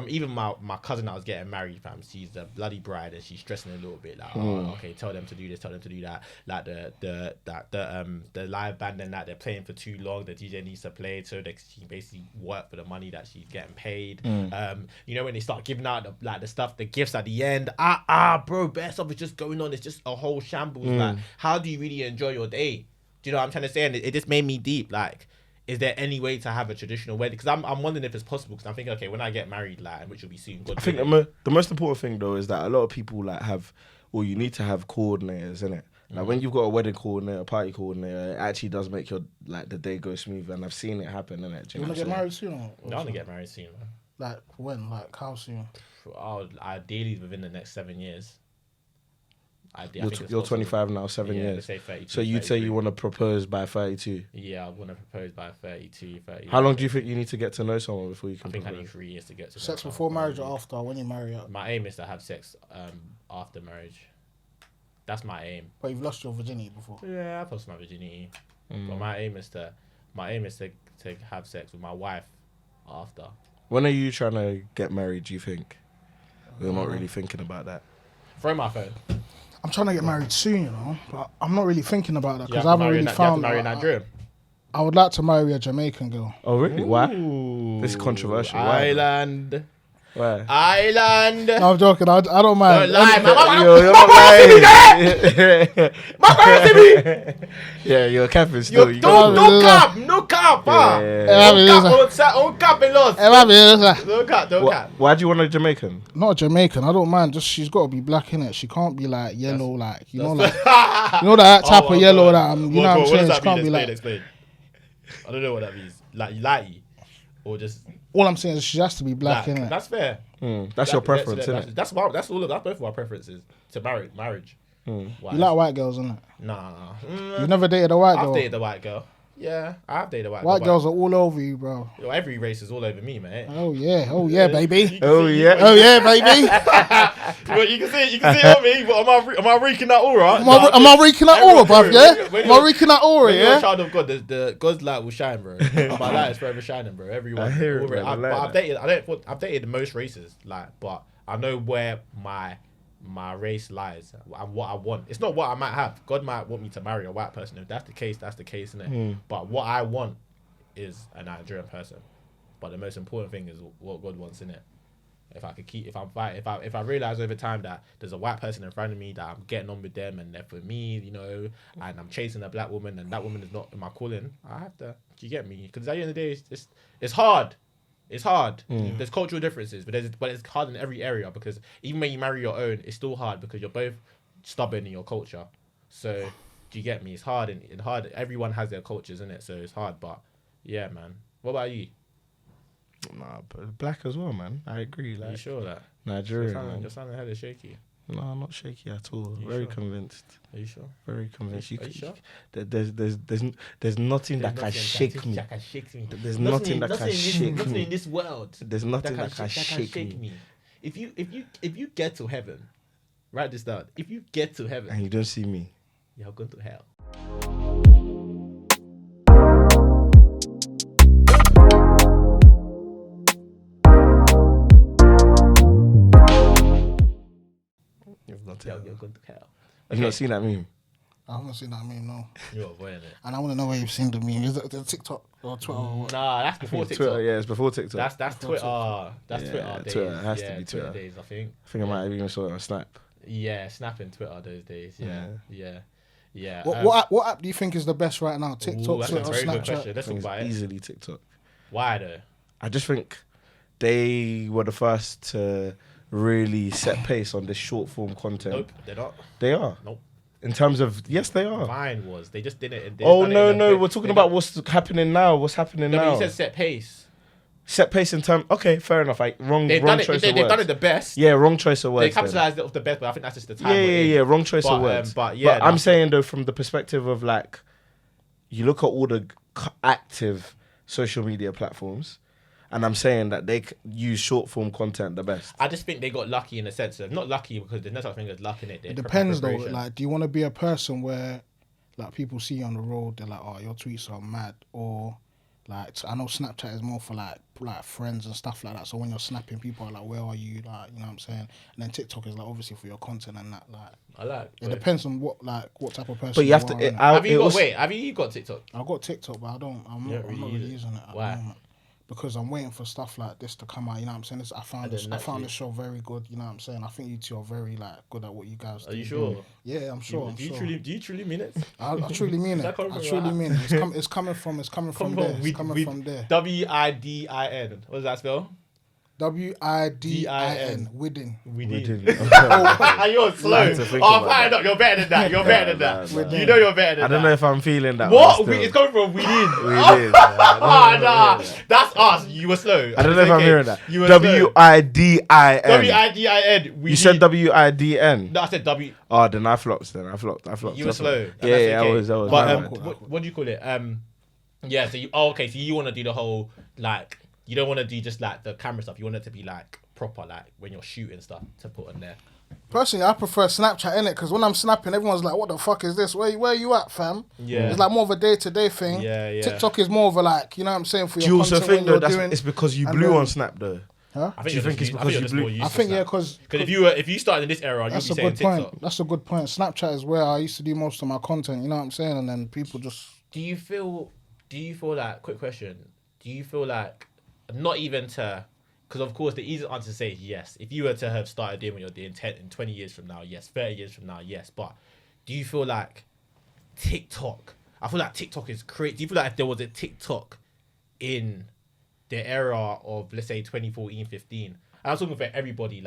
A: even my cousin that was getting married, fam. She's the bloody bride and she's stressing a little bit. Like, oh, okay, tell them to do this, tell them to do that. Like the live band and that they're playing for too long. The DJ needs to play so that she basically work for the money that she's getting paid. You know when they start giving out the stuff, the gifts at the end. Bro, best stuff is just going on. It's just a whole shambles. Like, how do you really enjoy your day? Do you know what I'm trying to say? And it just made me deep. Like, is there any way to have a traditional wedding? Because I'm wondering if it's possible. Because I'm thinking, okay, when I get married, like, which will be soon, God
B: I think
A: willing.
B: the most important thing though is that a lot of people like have or you need to have coordinators, innit? Like when you've got a wedding coordinator, a party coordinator, it actually does make your like the day go smooth, and I've seen it happen, innit?
C: You wanna get married soon?
A: I want to get married soon, man.
C: Like when? Like how soon?
A: Ideally within the next 7 years.
B: You're 25 now, 7 years.
A: Let's say 32,
B: so you'd say you want to propose by 32?
A: Yeah, I want to propose by 32, 30.
B: How long do you think you need to get to know someone before you can propose?
A: I need 3 years to get to know
C: Sex before marriage or after? When you marry?
A: My aim is to have sex after marriage. That's my aim.
C: But you've lost your virginity before.
A: Yeah, I've lost my virginity. But my aim is to have sex with my wife after.
B: When are you trying to get married, do you think? We're not really thinking about that.
A: Throw my phone.
C: I'm trying to get married soon, you know, but I'm not really thinking about that because I haven't really found.
A: You have to marry a Nigerian.
C: I would like to marry a Jamaican girl.
B: Oh really? Why? This is controversial.
A: Island.
B: Why?
A: Island.
C: No, I'm joking. I don't mind.
A: Don't lie,
B: You're not lying.
A: My parents see me.
B: Yeah, you're a capping still.
A: Don't cap. No cap. On cap and lost. No cap. Don't cap.
B: Why do you want a Jamaican?
C: Not a Jamaican. I don't mind. Just she's got to be black in it. She can't be like yellow, like you know that type of yellow that you know what I'm saying. She can't be like.
A: Explain. I don't know what that means. Like lighty, or just.
C: All I'm saying is she has to be black in it.
A: That's fair.
B: That's your preference, isn't it?
A: That's both of our preferences to marriage.
C: You like white girls, innit?
A: Nah.
C: You've never dated a white girl?
A: I've dated a white girl. Yeah, I have dated a white girl.
C: White girls are all over you, bro.
A: Yo, every race is all over me, mate.
C: Oh yeah, baby.
B: Oh yeah,
C: baby.
A: Well, you can see it on me, but am I reeking that aura?
C: Am I reeking that aura, bruv? Yeah. Am I reeking that aura?
A: When you're
C: Yeah.
A: a child of God, the God's light will shine, bro. My light is forever shining, bro. Everyone.
B: I hear it, bro.
A: I've dated most races, but I know where my race lies and what I want. It's not what I might have. God might want me to marry a white person. If that's the case, innit? But what I want is a Nigerian person. But the most important thing is what God wants, innit? If I realize over time that there's a white person in front of me that I'm getting on with them and they're for me, you know, and I'm chasing a black woman and that woman is not in my calling, I have to. Do you get me? Because at the end of the day, it's hard. It's hard. There's cultural differences, but it's hard in every area because even when you marry your own, it's still hard because you're both stubborn in your culture. So, do you get me? It's hard and hard. Everyone has their cultures, innit? So it's hard. But yeah, man. What about you?
B: Nah, but black as well, man. I agree. Like,
A: Are you sure that?
B: Nigerian.
A: You're sounding hella shaky.
B: No, I'm not shaky at all. Very convinced.
A: Are you sure?
B: Very convinced.
A: Are you sure?
B: There's nothing that can shake me. There's nothing that can shake me.
A: Nothing in this world.
B: There's nothing that can shake me.
A: If you get to heaven, write this down. If you get to heaven
B: And you don't see me,
A: you're going to hell. You're going to hell.
B: Have you not seen that meme?
C: I haven't seen that meme, no.
A: You're avoiding it.
C: And I want to know where you've seen the meme. Is it the TikTok or Twitter or what?
A: Nah, that's before TikTok.
B: Twitter, yeah, it's before TikTok.
A: That's Twitter. That's Twitter days.
B: Twitter. It has to be
A: Twitter days, I think.
B: I think I might have even saw it on Snap.
A: Yeah, Snap and Twitter those days. Yeah.
C: What app do you think is the best right now? TikTok,
A: that's
C: Twitter,
A: a very good
C: Snapchat?
A: question. Let's
B: I think
A: talk about
B: it's
A: it.
B: easily TikTok.
A: Why though?
B: I just think they were the first to really set pace on this short form content.
A: Nope, they're not.
B: They are.
A: Nope.
B: In terms of, yes, they are.
A: Vine was. They just did it.
B: We're talking about what's happening now. What's happening now?
A: You said set pace.
B: Set pace in terms. Okay, fair enough. Wrong
A: They've
B: choice of words.
A: They've done it the best.
B: Yeah, wrong choice of words.
A: They capitalized it off the best, but I think that's just the time.
B: Yeah. Wrong choice of words.
A: But
B: I'm saying though, from the perspective of like, you look at all the active social media platforms, and I'm saying that they use short form content the best.
A: I just think they got lucky in a sense of not lucky because there's no such thing as luck in it.
C: It depends though. Like, do you want to be a person where, like, people see you on the road, they're like, "Oh, your tweets are mad," or like, I know Snapchat is more for like friends and stuff like that. So when you're snapping, people are like, "Where are you?" Like, you know what I'm saying. And then TikTok is like obviously for your content and that. Like,
A: I like.
C: It depends on what type of person.
B: But you have to.
A: Have you got TikTok?
C: I've got TikTok, but I'm not really using it.
A: Why?
C: Because I'm waiting for stuff like this to come out, you know what I'm saying? I found this show very good, you know what I'm saying? I think you two are very like good at what you guys do.
A: Are you sure?
C: Yeah, I'm sure.
A: Do you truly mean it?
C: I truly mean it. I truly mean it. It's coming from there. It's coming from there.
A: WIDIN. What does that spell?
C: WIDIN. Widin.
A: We
B: We
A: did.
B: didn't.
A: You're slow.
B: Had to think
A: Oh,
B: about
A: fine.
B: that.
A: You're better than that. You're better than that.
B: Nah.
A: You know you're better than that.
B: I don't know if I'm feeling that.
A: What?
B: one
A: It's
B: still.
A: coming from within.
B: We did.
A: Nah. That's us. You were slow.
B: I don't know if I'm hearing that.
A: You were slow.
B: WIDIN.
A: WIDIN.
B: You said WIDN.
A: No, I said W.
B: Oh, then I flopped. I flopped.
A: You were slow.
B: Yeah, I was.
A: But
B: my bad.
A: what do you call it? Yeah. So okay. So you want to do the whole like. You don't want to do just like the camera stuff. You want it to be like proper, like when you're shooting stuff to put on there.
C: Personally, I prefer Snapchat innit, because when I'm snapping, everyone's like, "What the fuck is this? Where you at, fam?"
A: Yeah.
C: It's like more of a day-to-day thing.
A: Yeah.
C: TikTok is more of a like, you know what I'm saying, for
B: Do
C: your
B: you also
C: content
B: think
C: when
B: though
C: you're doing.
B: it's because you
C: and
B: blew
C: then-
B: on Snap though?
C: Huh?
A: I
B: Do you think it's because you blew?
C: I think because
A: Because if you started in this era, you'd be
C: that's a
A: saying
C: good
A: TikTok.
C: point. That's a good point. Snapchat is where I used to do most of my content. You know what I'm saying, and then people just.
A: Do you feel like, quick question, do you feel like, not even to, because of course the easy answer to say is yes. If you were to have started doing what you're doing 10 and 20 years from now, yes. 30 years from now, yes. But do you feel like TikTok, I feel like TikTok is crazy. Do you feel like if there was a TikTok in the era of, let's say, 2014, 15, I was talking for everybody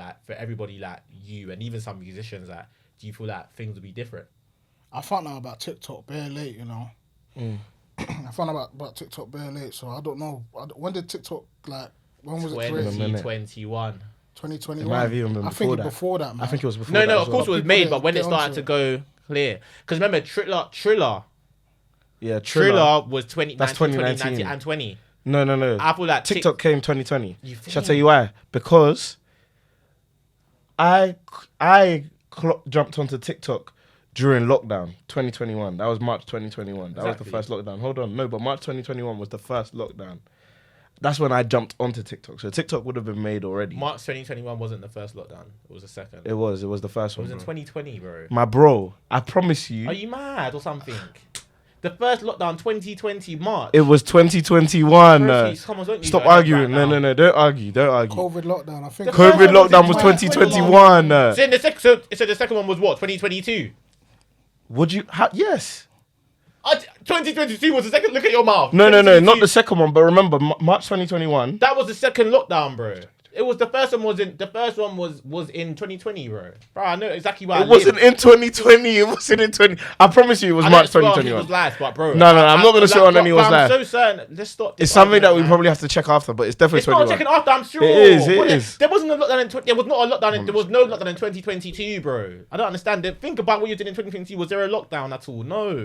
A: like you and even some musicians, like, do you feel like things would be different?
C: I found out about TikTok bare late, you know. I found out about TikTok bare late, so I don't know. When did TikTok, like, when was it created?
A: 2021.
C: 2021.
B: It might have even been
C: I think
B: before that.
C: before that, man.
B: I think it was before.
A: No,
B: that as
A: of
B: well.
A: course it was
C: People
A: made,
C: didn't
A: but when it
C: get
A: started
C: onto
A: to
C: it.
A: go clear. Because remember, Triller
B: Yeah, Triller.
A: was 2019,
B: That's 2019.
A: and 20.
B: No.
A: I feel like
B: TikTok came 2020.
A: You
B: Shall I
A: think?
B: tell you why? Because I jumped onto TikTok during lockdown 2021. That was March 2021. That was the
A: Exactly.
B: first lockdown. Hold on, no, but March 2021 was the first lockdown. That's when I jumped onto TikTok. So TikTok would have been made already.
A: March 2021 wasn't the first lockdown. It was the second.
B: It was the first
A: It
B: one.
A: was in
B: bro.
A: 2020, bro.
B: My bro, I promise you,
A: Are you mad or something? The first lockdown, 2020 March.
B: it was 2021.
A: Firstly, come on, don't you
B: Stop
A: go ahead
B: arguing.
A: right now.
B: No, don't argue.
C: COVID lockdown, I think.
A: The
B: COVID
A: first one was in
B: lockdown was
A: 2021.
B: 2021.
A: So, the second one was what? 2022.
B: Would you? Yes.
A: 2022 was the second. Look at your mouth.
B: No, not
A: 2022.
B: the second one. But remember, March 2021.
A: That was the second lockdown, bro. It was the first one was in 2020, bro. Bro, I know exactly why.
B: It wasn't in 2020. It wasn't in 20. I promise you, it was March
A: It
B: 2021.
A: was live, but bro.
B: No, I'm not gonna say on any was
A: I'm
B: live.
A: so certain. Let's stop. this
B: It's something that we
A: argument, man.
B: probably have to check after, but it's definitely
A: It's not
B: 21.
A: checking after. I'm sure.
B: It is, it
A: But
B: is.
A: There wasn't a lockdown. There was not a lockdown. There was no lockdown in 2022, bro. I don't understand it. Think about what you did in 2022. Was there a lockdown at all? No.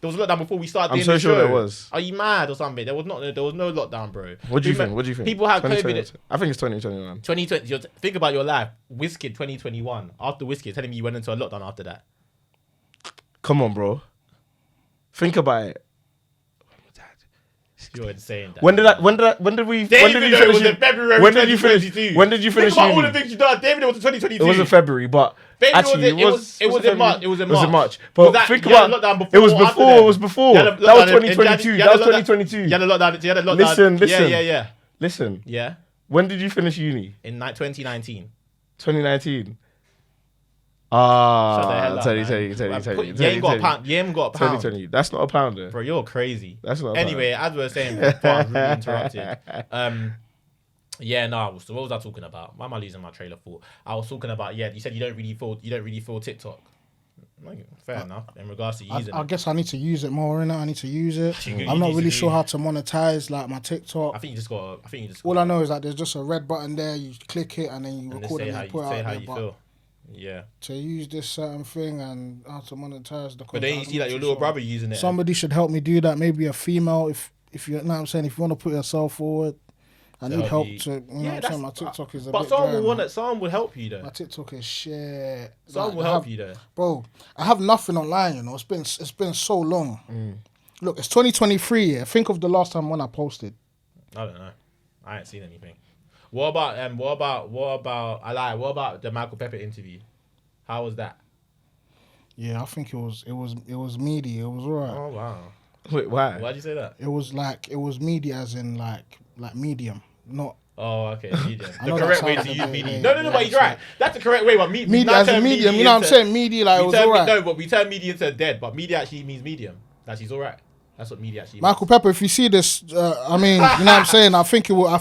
A: There was a lockdown before we started.
B: I'm
A: doing
B: so
A: the
B: sure
A: show.
B: there was.
A: Are you mad or something? There was not. There was no lockdown, bro.
B: What do you think?
A: People had
B: 2020.
A: COVID.
B: I think it's 2021.
A: 2020. Think about your life. Wizkid 2021. After Wizkid, telling me you went into a lockdown after that.
B: Come on, bro. Think about it.
A: You're insane. Dad.
B: When did we
A: David,
B: you
A: it
B: finish
A: was in
B: it?
A: February.
B: When did you finish?
A: 2022.
B: When did you finish?
A: Think about all
B: uni?
A: the things you done. David, it was in 2022.
B: It was in February, but
A: Baby,
B: actually,
A: it was in March. It was in March.
B: But
A: Was
B: think
A: you had
B: about
A: a lockdown
B: it was
A: before or after
B: before.
A: then?
B: It was before.
A: You had a
B: That was
A: lockdown in
B: 2022.
A: You
B: That
A: had
B: was
A: a lockdown-
B: 2022.
A: You had a lockdown. You had a lockdown.
B: Listen.
A: Yeah.
B: Listen.
A: Yeah.
B: When did you finish uni?
A: In 2019.
B: 2019.
A: Shut the hell up,
B: Tell you.
A: You ain't got a pound. You ain't got a pound.
B: 2020. That's not a pounder.
A: Bro, you're crazy.
B: That's not a
A: Anyway, as we were saying before, I was really interrupted. Yeah, no. So what was I talking about? Why am I losing my trail of thought? I was talking about you said you don't really feel TikTok. Fair enough. In regards to using
C: I
A: it,
C: guess I need to use it more, innit? I need to use it.
A: You
C: I'm not
A: need to
C: really
A: do-
C: sure how to monetize like my TikTok.
A: I think you just got.
C: All I know is that there's just a red button there. You click it and then you
A: and
C: record
A: say
C: it
A: how
C: and
A: you
C: put it
A: say
C: out
A: how
C: there.
A: you
C: But
A: feel. Yeah.
C: to use this certain thing and how to monetize the content,
A: But then you
C: I'm
A: see
C: not
A: like your
C: too
A: little
C: sure.
A: brother using it.
C: Somebody should help me do that. Maybe a female, if you know what I'm saying. If you want to put yourself forward, I need help
A: you.
C: to. You know what I'm saying. My TikTok is a
A: But
C: bit
A: someone
C: dry,
A: will want
C: man.
A: it. Someone will help you
C: My
A: though.
C: TikTok is shit.
A: Someone will
C: I
A: help
C: have-
A: you though.
C: Bro, I have nothing online. You know, it's been so long. Look, it's 2023. Yeah, think of the last time when I posted.
A: I don't know. I ain't seen anything. What about the Michael Pepper interview? How was that?
C: Yeah, I think it was meaty. It was alright.
A: Oh wow.
B: Wait, why?
A: Why'd you say that?
C: It was meaty as in like medium, not
A: Oh, okay. Medium.
C: I
A: The
C: know that
A: correct way to
C: sounds a
A: use
C: bit
A: medium.
C: vague,
A: No,
C: yeah,
A: but he's right. That's the correct way. But
C: media as in medium. You know what I'm saying? Meaty, like it was alright.
A: No, but we turn medium to dead. But media actually means medium. That she's alright. That's what media actually.
C: Michael Pepper, if you see this, I mean, you know what I'm saying. I think it was.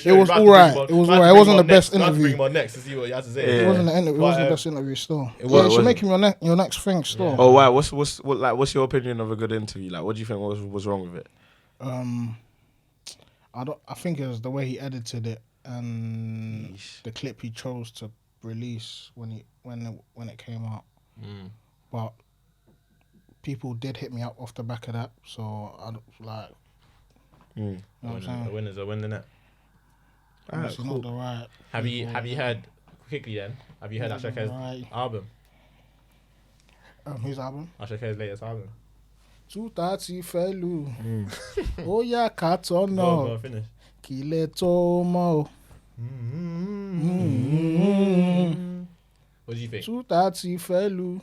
C: It was all right. It was all right. It wasn't the best interview.
A: Bring him on next to see what he has to say.
C: It wasn't the best interview. Still, you should make him your next thing. Still.
B: Oh wow, what's your opinion of a good interview? Like, what do you think was wrong with it?
C: I think it was the way he edited it and the clip he chose to release when it came out. But people did hit me up off the back of that, so I like. You know what I'm saying?
A: A winner's a win, innit?
C: It's not the right.
A: Have you heard quickly then? Have you heard Asha Ke's album?
C: Whose album?
A: Asha Ke's latest album.
C: 230 felu. Oh yeah, cat or no.
A: Finish.
C: Kile tomo.
A: What do you think?
C: 230 felu.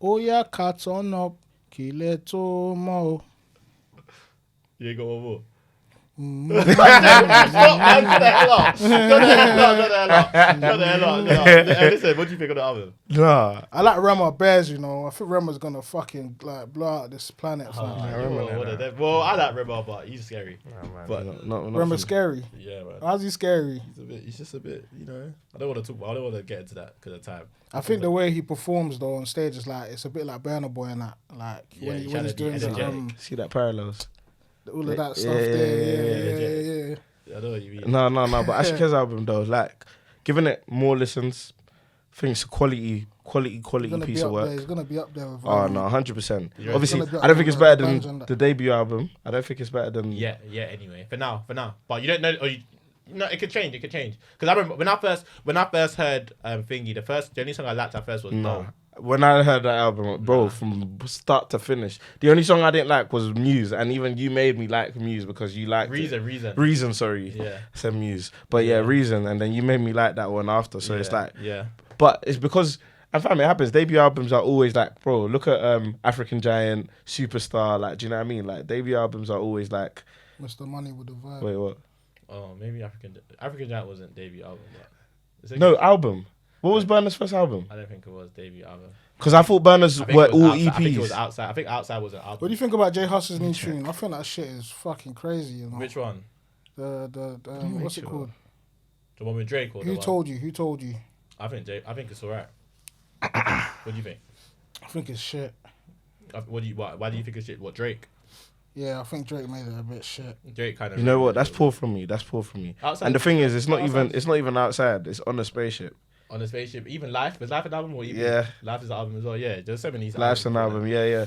C: Oh yeah, cat on up. Kile tomo.
A: You ain't got one more.
C: Mm.
A: Shut the hell up. Listen, what do you think of the album?
B: Nah,
C: I like Rema Bears, you know. I think Rema's gonna fucking like blow out this planet.
A: Well, I like Rema, but he's scary.
B: but not
C: Rema's scary.
A: Yeah, man.
C: How's he scary?
A: He's just a bit, you know. I don't want to get into that because of time.
C: I think the way he performs though on stage is like it's a bit like Burna Boy and that. Like when he's doing the
B: see that parallels.
C: all of that stuff there.
A: I know what you mean.
B: No. But Asha Ke's album though, like, giving it more listens, I think it's a quality piece of work.
C: He's gonna be up there with.
B: Oh no, 100%.
A: You're
B: Obviously,
C: gonna be up
B: I don't think
C: there
B: it's better
C: with
B: than
C: Banjo
B: the debut album. I don't think it's better than.
A: Yeah. Anyway, for now. But you don't know, or no, it could change. Because I remember when I first heard Thingy, the only song I liked at first was No.
B: When I heard that album, bro, from start to finish, the only song I didn't like was Muse, and even you made me like Muse because you liked Reason. Sorry,
A: yeah,
B: I said Muse, but yeah, Reason, and then you made me like that one after. So it's like, but it's because. And fam, it happens. Debut albums are always like, bro, look at African Giant, Superstar, like, do you know what I mean? Like, debut albums are always like...
C: Mr. Money with the vibe.
B: Wait, what?
A: Oh, maybe African Giant wasn't debut album.
B: No, album. What was Burna's first album?
A: I don't think it was debut album.
B: Because I thought Burna's were all EPs.
A: I think it was Outside. I think Outside was an album.
C: What do you think about J Hus's new tune? I think that shit is fucking crazy, you know?
A: Which one?
C: The what's it called?
A: The one with Drake or
C: Who told you?
A: I think it's alright. What do you think?
C: I think it's shit.
A: Why do you think it's shit? What, Drake?
C: Yeah, I think Drake made it a bit shit.
A: Drake kind of.
B: You know what? That's poor from me. Outside, and the thing is, it's not even outside. It's on a spaceship.
A: On a spaceship, even Life was Life an album or even Life is an album as well. Yeah, there's so many.
B: Life's an album. Yeah.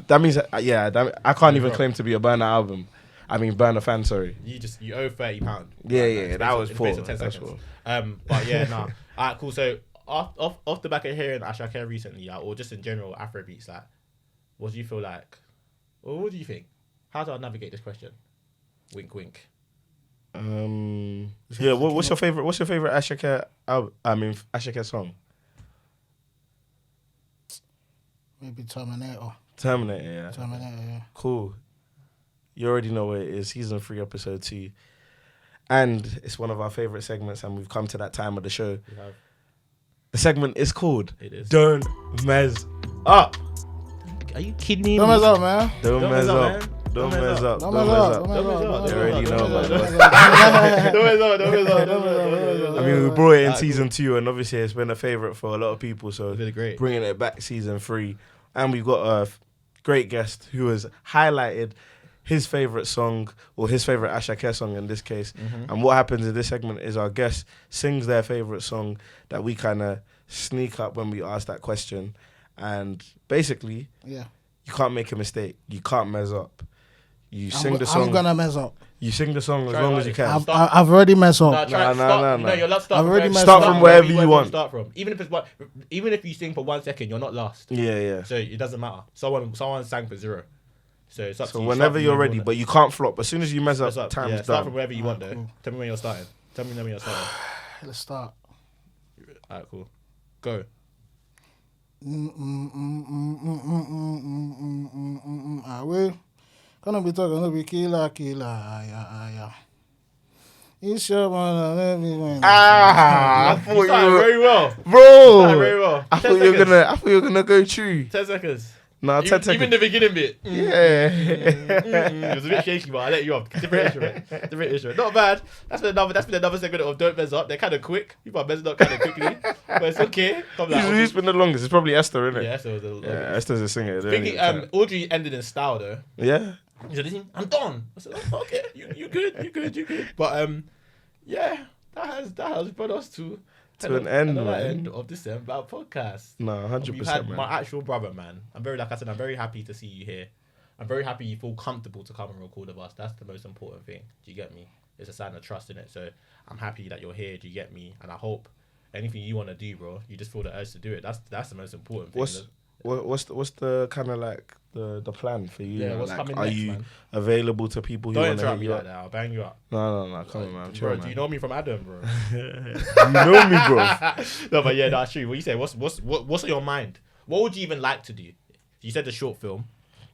B: That means I can't even claim to be a Burna album. I mean Burna fan. Sorry.
A: You owe £30.
B: Yeah. That was poor.
A: That's poor. But yeah, nah. Alright, cool. So off the back of hearing Asha K recently, or just in general Afrobeats, like, what do you feel like? Or what do you think? How do I navigate this question? Wink, wink.
B: Yeah. What's your favorite Asha K album? I mean Asha K song.
C: Maybe Terminator.
B: Yeah. Cool. You already know what it is. Season 3, episode 2, and it's one of our favorite segments. And we've come to that time of the show. The segment is called Don't Mess Up.
A: Are you kidding me?
C: Don't mess up, man.
B: Don't mess up. Don't mess up.
C: Don't mess up.
B: You already know, man.
A: Don't mess up.
B: I mean, we brought it in season 2, and obviously it's been a favorite for a lot of people. So
A: great.
B: Bringing it back season 3, and we've got a great guest who has highlighted his favorite song, or his favorite Asha K song in this case. And what happens in this segment is our guest sings their favorite song that we kind of sneak up when we ask that question. And basically, you can't make a mistake. You can't mess up. You sing the song.
C: I'm gonna mess up.
B: You sing the song as long as you can.
C: I've already messed up.
A: No, you're not starting.
B: Start from wherever you want.
A: Start from. Even if you sing for 1 second, you're not last.
B: Yeah.
A: So it doesn't matter. Someone sang for 0. So it's up to you.
B: Whenever you're ready, but you can't flop. As soon as you mess up, time's done.
A: Start from wherever you want, though.
C: Cool.
A: Tell me when you're starting.
C: Let's start.
A: Alright, cool. Go.
C: I will. Gonna be talking, gonna be killer. Yeah. It's your one, everyone.
B: I thought you
A: very well,
B: bro.
A: very well.
B: I thought you were gonna go true.
A: 10 seconds.
B: No, 10 seconds.
A: Even the beginning bit.
B: Yeah.
A: It was a bit shaky, but I let you off. Different instrument. Not bad. That's been another segment of Don't Mess Up. They're kind of quick. People are messing up kind of quickly, but it's okay.
B: Who's been the longest? It's probably Esther, isn't it?
A: Yeah, Esther was the longest.
B: Yeah, Esther's a singer.
A: Thinking, Audrey ended in style though.
B: Yeah.
A: He said, "I'm done." I said, oh, "Okay, you good." But yeah, that has brought us to
B: an end, man.
A: End of this about podcast.
B: No, 100%.
A: We've had
B: man.
A: my actual brother, man. I'm very happy to see you here. I'm very happy you feel comfortable to come and record with us. That's the most important thing. Do you get me? It's a sign of trust in it. So I'm happy that you're here. Do you get me? And I hope anything you want to do, bro, you just feel the urge to do it. That's the most important thing.
B: What's the kind of like the plan for you?
A: Yeah, what's
B: like,
A: coming
B: are
A: next,
B: you
A: man?
B: available to people who
A: Don't
B: want to
A: interrupt
B: hit
A: me
B: you
A: like
B: up?
A: that. I'll bang you up.
B: No, come on, man.
A: Bro,
B: Chill, man.
A: do you know me from Adam, bro?
B: You know me, bro.
A: No, but yeah, that's true. What you say? What's on your mind? What would you even like to do? You said the short film.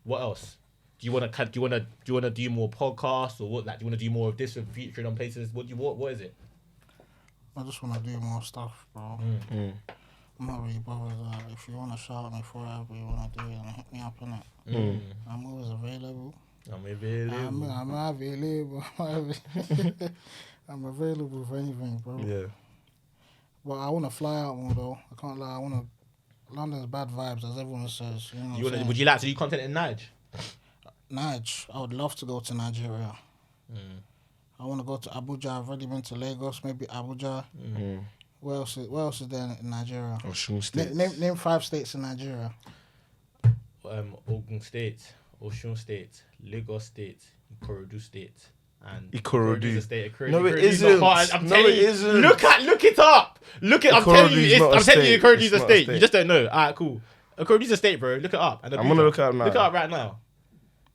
A: What else? Do you want to do more podcasts or what? Like, do you want to do more of this and featuring on places? What is it?
C: I just want to do more stuff, bro. I'm not really bothered. If you want to shout me for whatever you want to do, then hit me up, innit? I'm always available. I'm available. I'm available for anything, bro.
B: Yeah.
C: But I want to fly out more, though. I can't lie. London's bad vibes, as everyone says. You know
A: Would you like to do content in Nige?
C: Nige, I would love to go to Nigeria. I want to go to Abuja. I've already been to Lagos, maybe Abuja. Where else is there in Nigeria?
B: Osun State.
C: Name 5 states in Nigeria.
A: Ogun State, Osun State, Lagos State, Ikorodu State, and
B: Ikorodu.
A: State.
B: No, it isn't. It isn't.
A: Look it up. I'm telling you, Ikorodu's a state. You just don't know. Alright, cool. Ikorodu's a state, bro. Look it up. And
B: I'm gonna look it up now.
A: Look it up right now.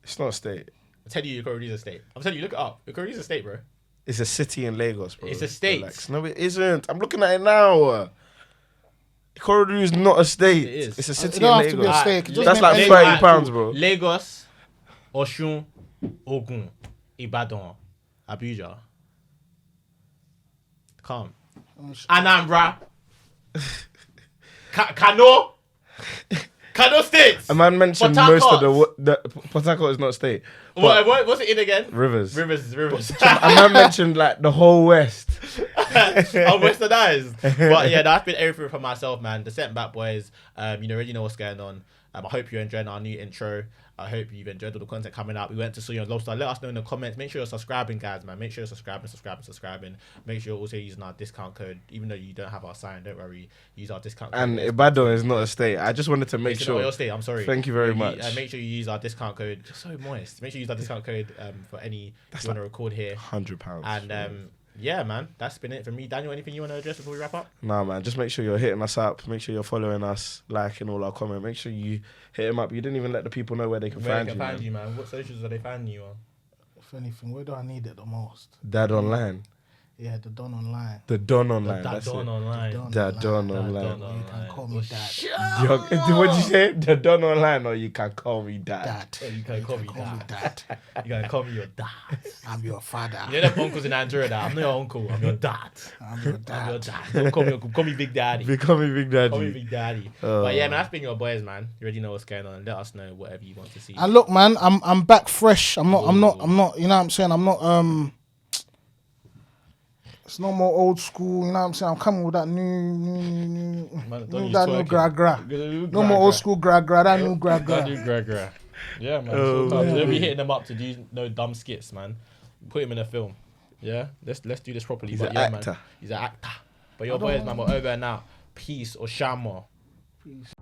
B: It's not a state.
A: I'm telling you, Ikorodu's a state. I'm telling you, look it up. Ikorodu's a state, bro.
B: It's a city in Lagos, bro.
A: It's a state.
B: Relax. No, it isn't. I'm looking at it now. Ikorodu is not a state.
A: It is.
B: It's a city
C: It don't
B: in
C: have to be a
B: Lagos.
C: state. Just
B: That's
C: name
B: like
C: any-
B: £30, bro.
A: Lagos, Osun, Ogun, Ibadan, Abuja. Come. Anambra. Kano State.
B: A man mentioned
A: Port
B: most of
A: Harcourt.
B: the Port Harcourt is not a state. But
A: What's it in again?
B: Rivers.
A: Rivers.
B: A man mentioned like the whole West.
A: I'm westernized. But yeah, that's been everything from myself, man. The Sent Back Boys, you already know what's going on. I hope you're enjoying our new intro. I hope you've enjoyed all the content coming out. We went to see your lobster. Let us know in the comments. Make sure you're subscribing, guys, man. Make sure you're subscribing. Make sure you're also using our discount code. Even though you don't have our sign, don't worry. Use our discount code.
B: And Ibadan is not a state. I just wanted to make
A: It's
B: sure.
A: your state. I'm sorry.
B: Thank you very much.
A: Make sure you use our discount code. You're so moist. Make sure you use our discount code for any
B: That's
A: you want to record here.
B: £100.
A: And yeah, man, that's been it for me. Daniel, anything you want to address before we wrap up?
B: Nah, man, just make sure you're hitting us up. Make sure you're following us, liking all our comments. Make sure you hit them up. You didn't even let the people know where they can find you.
A: Man. What socials are they finding you on?
C: If anything, where do I need it the most?
B: Dad Online.
C: Yeah, the Don Online.
B: The Don Online.
A: That's
B: That's it.
A: Online.
B: The Don Online.
C: You can call me Dad.
B: What'd you say? The Don Online, or you can call me Dad.
C: Dad.
A: Oh, you can call me Dad. You can call me your dad.
C: I'm your father.
A: You know them uncles in Nigeria that I'm not your uncle, I'm your dad.
C: I'm your
A: I'm your
C: dad.
A: dad. Don't call me uncle, call me Big Daddy.
B: Become a big daddy.
A: Call me Big Daddy. But yeah, man, that's been your boys, man. You already know what's going on. Let us know whatever you want to see.
C: And look, man, I'm back fresh. I'm not. You know what I'm saying? I'm not. It's no more old school. You know what I'm saying? I'm coming with that new gra gra. No more old school gra gra. That new gra gra.
A: Yeah, man. They'll be hitting them up to do no dumb skits, man. Put him in a film. Yeah, let's do this properly.
B: He's
A: But
B: an
A: yeah,
B: actor.
A: Man, he's an actor. But your boys, man, we're over and out. Peace or Shamo.
C: Peace.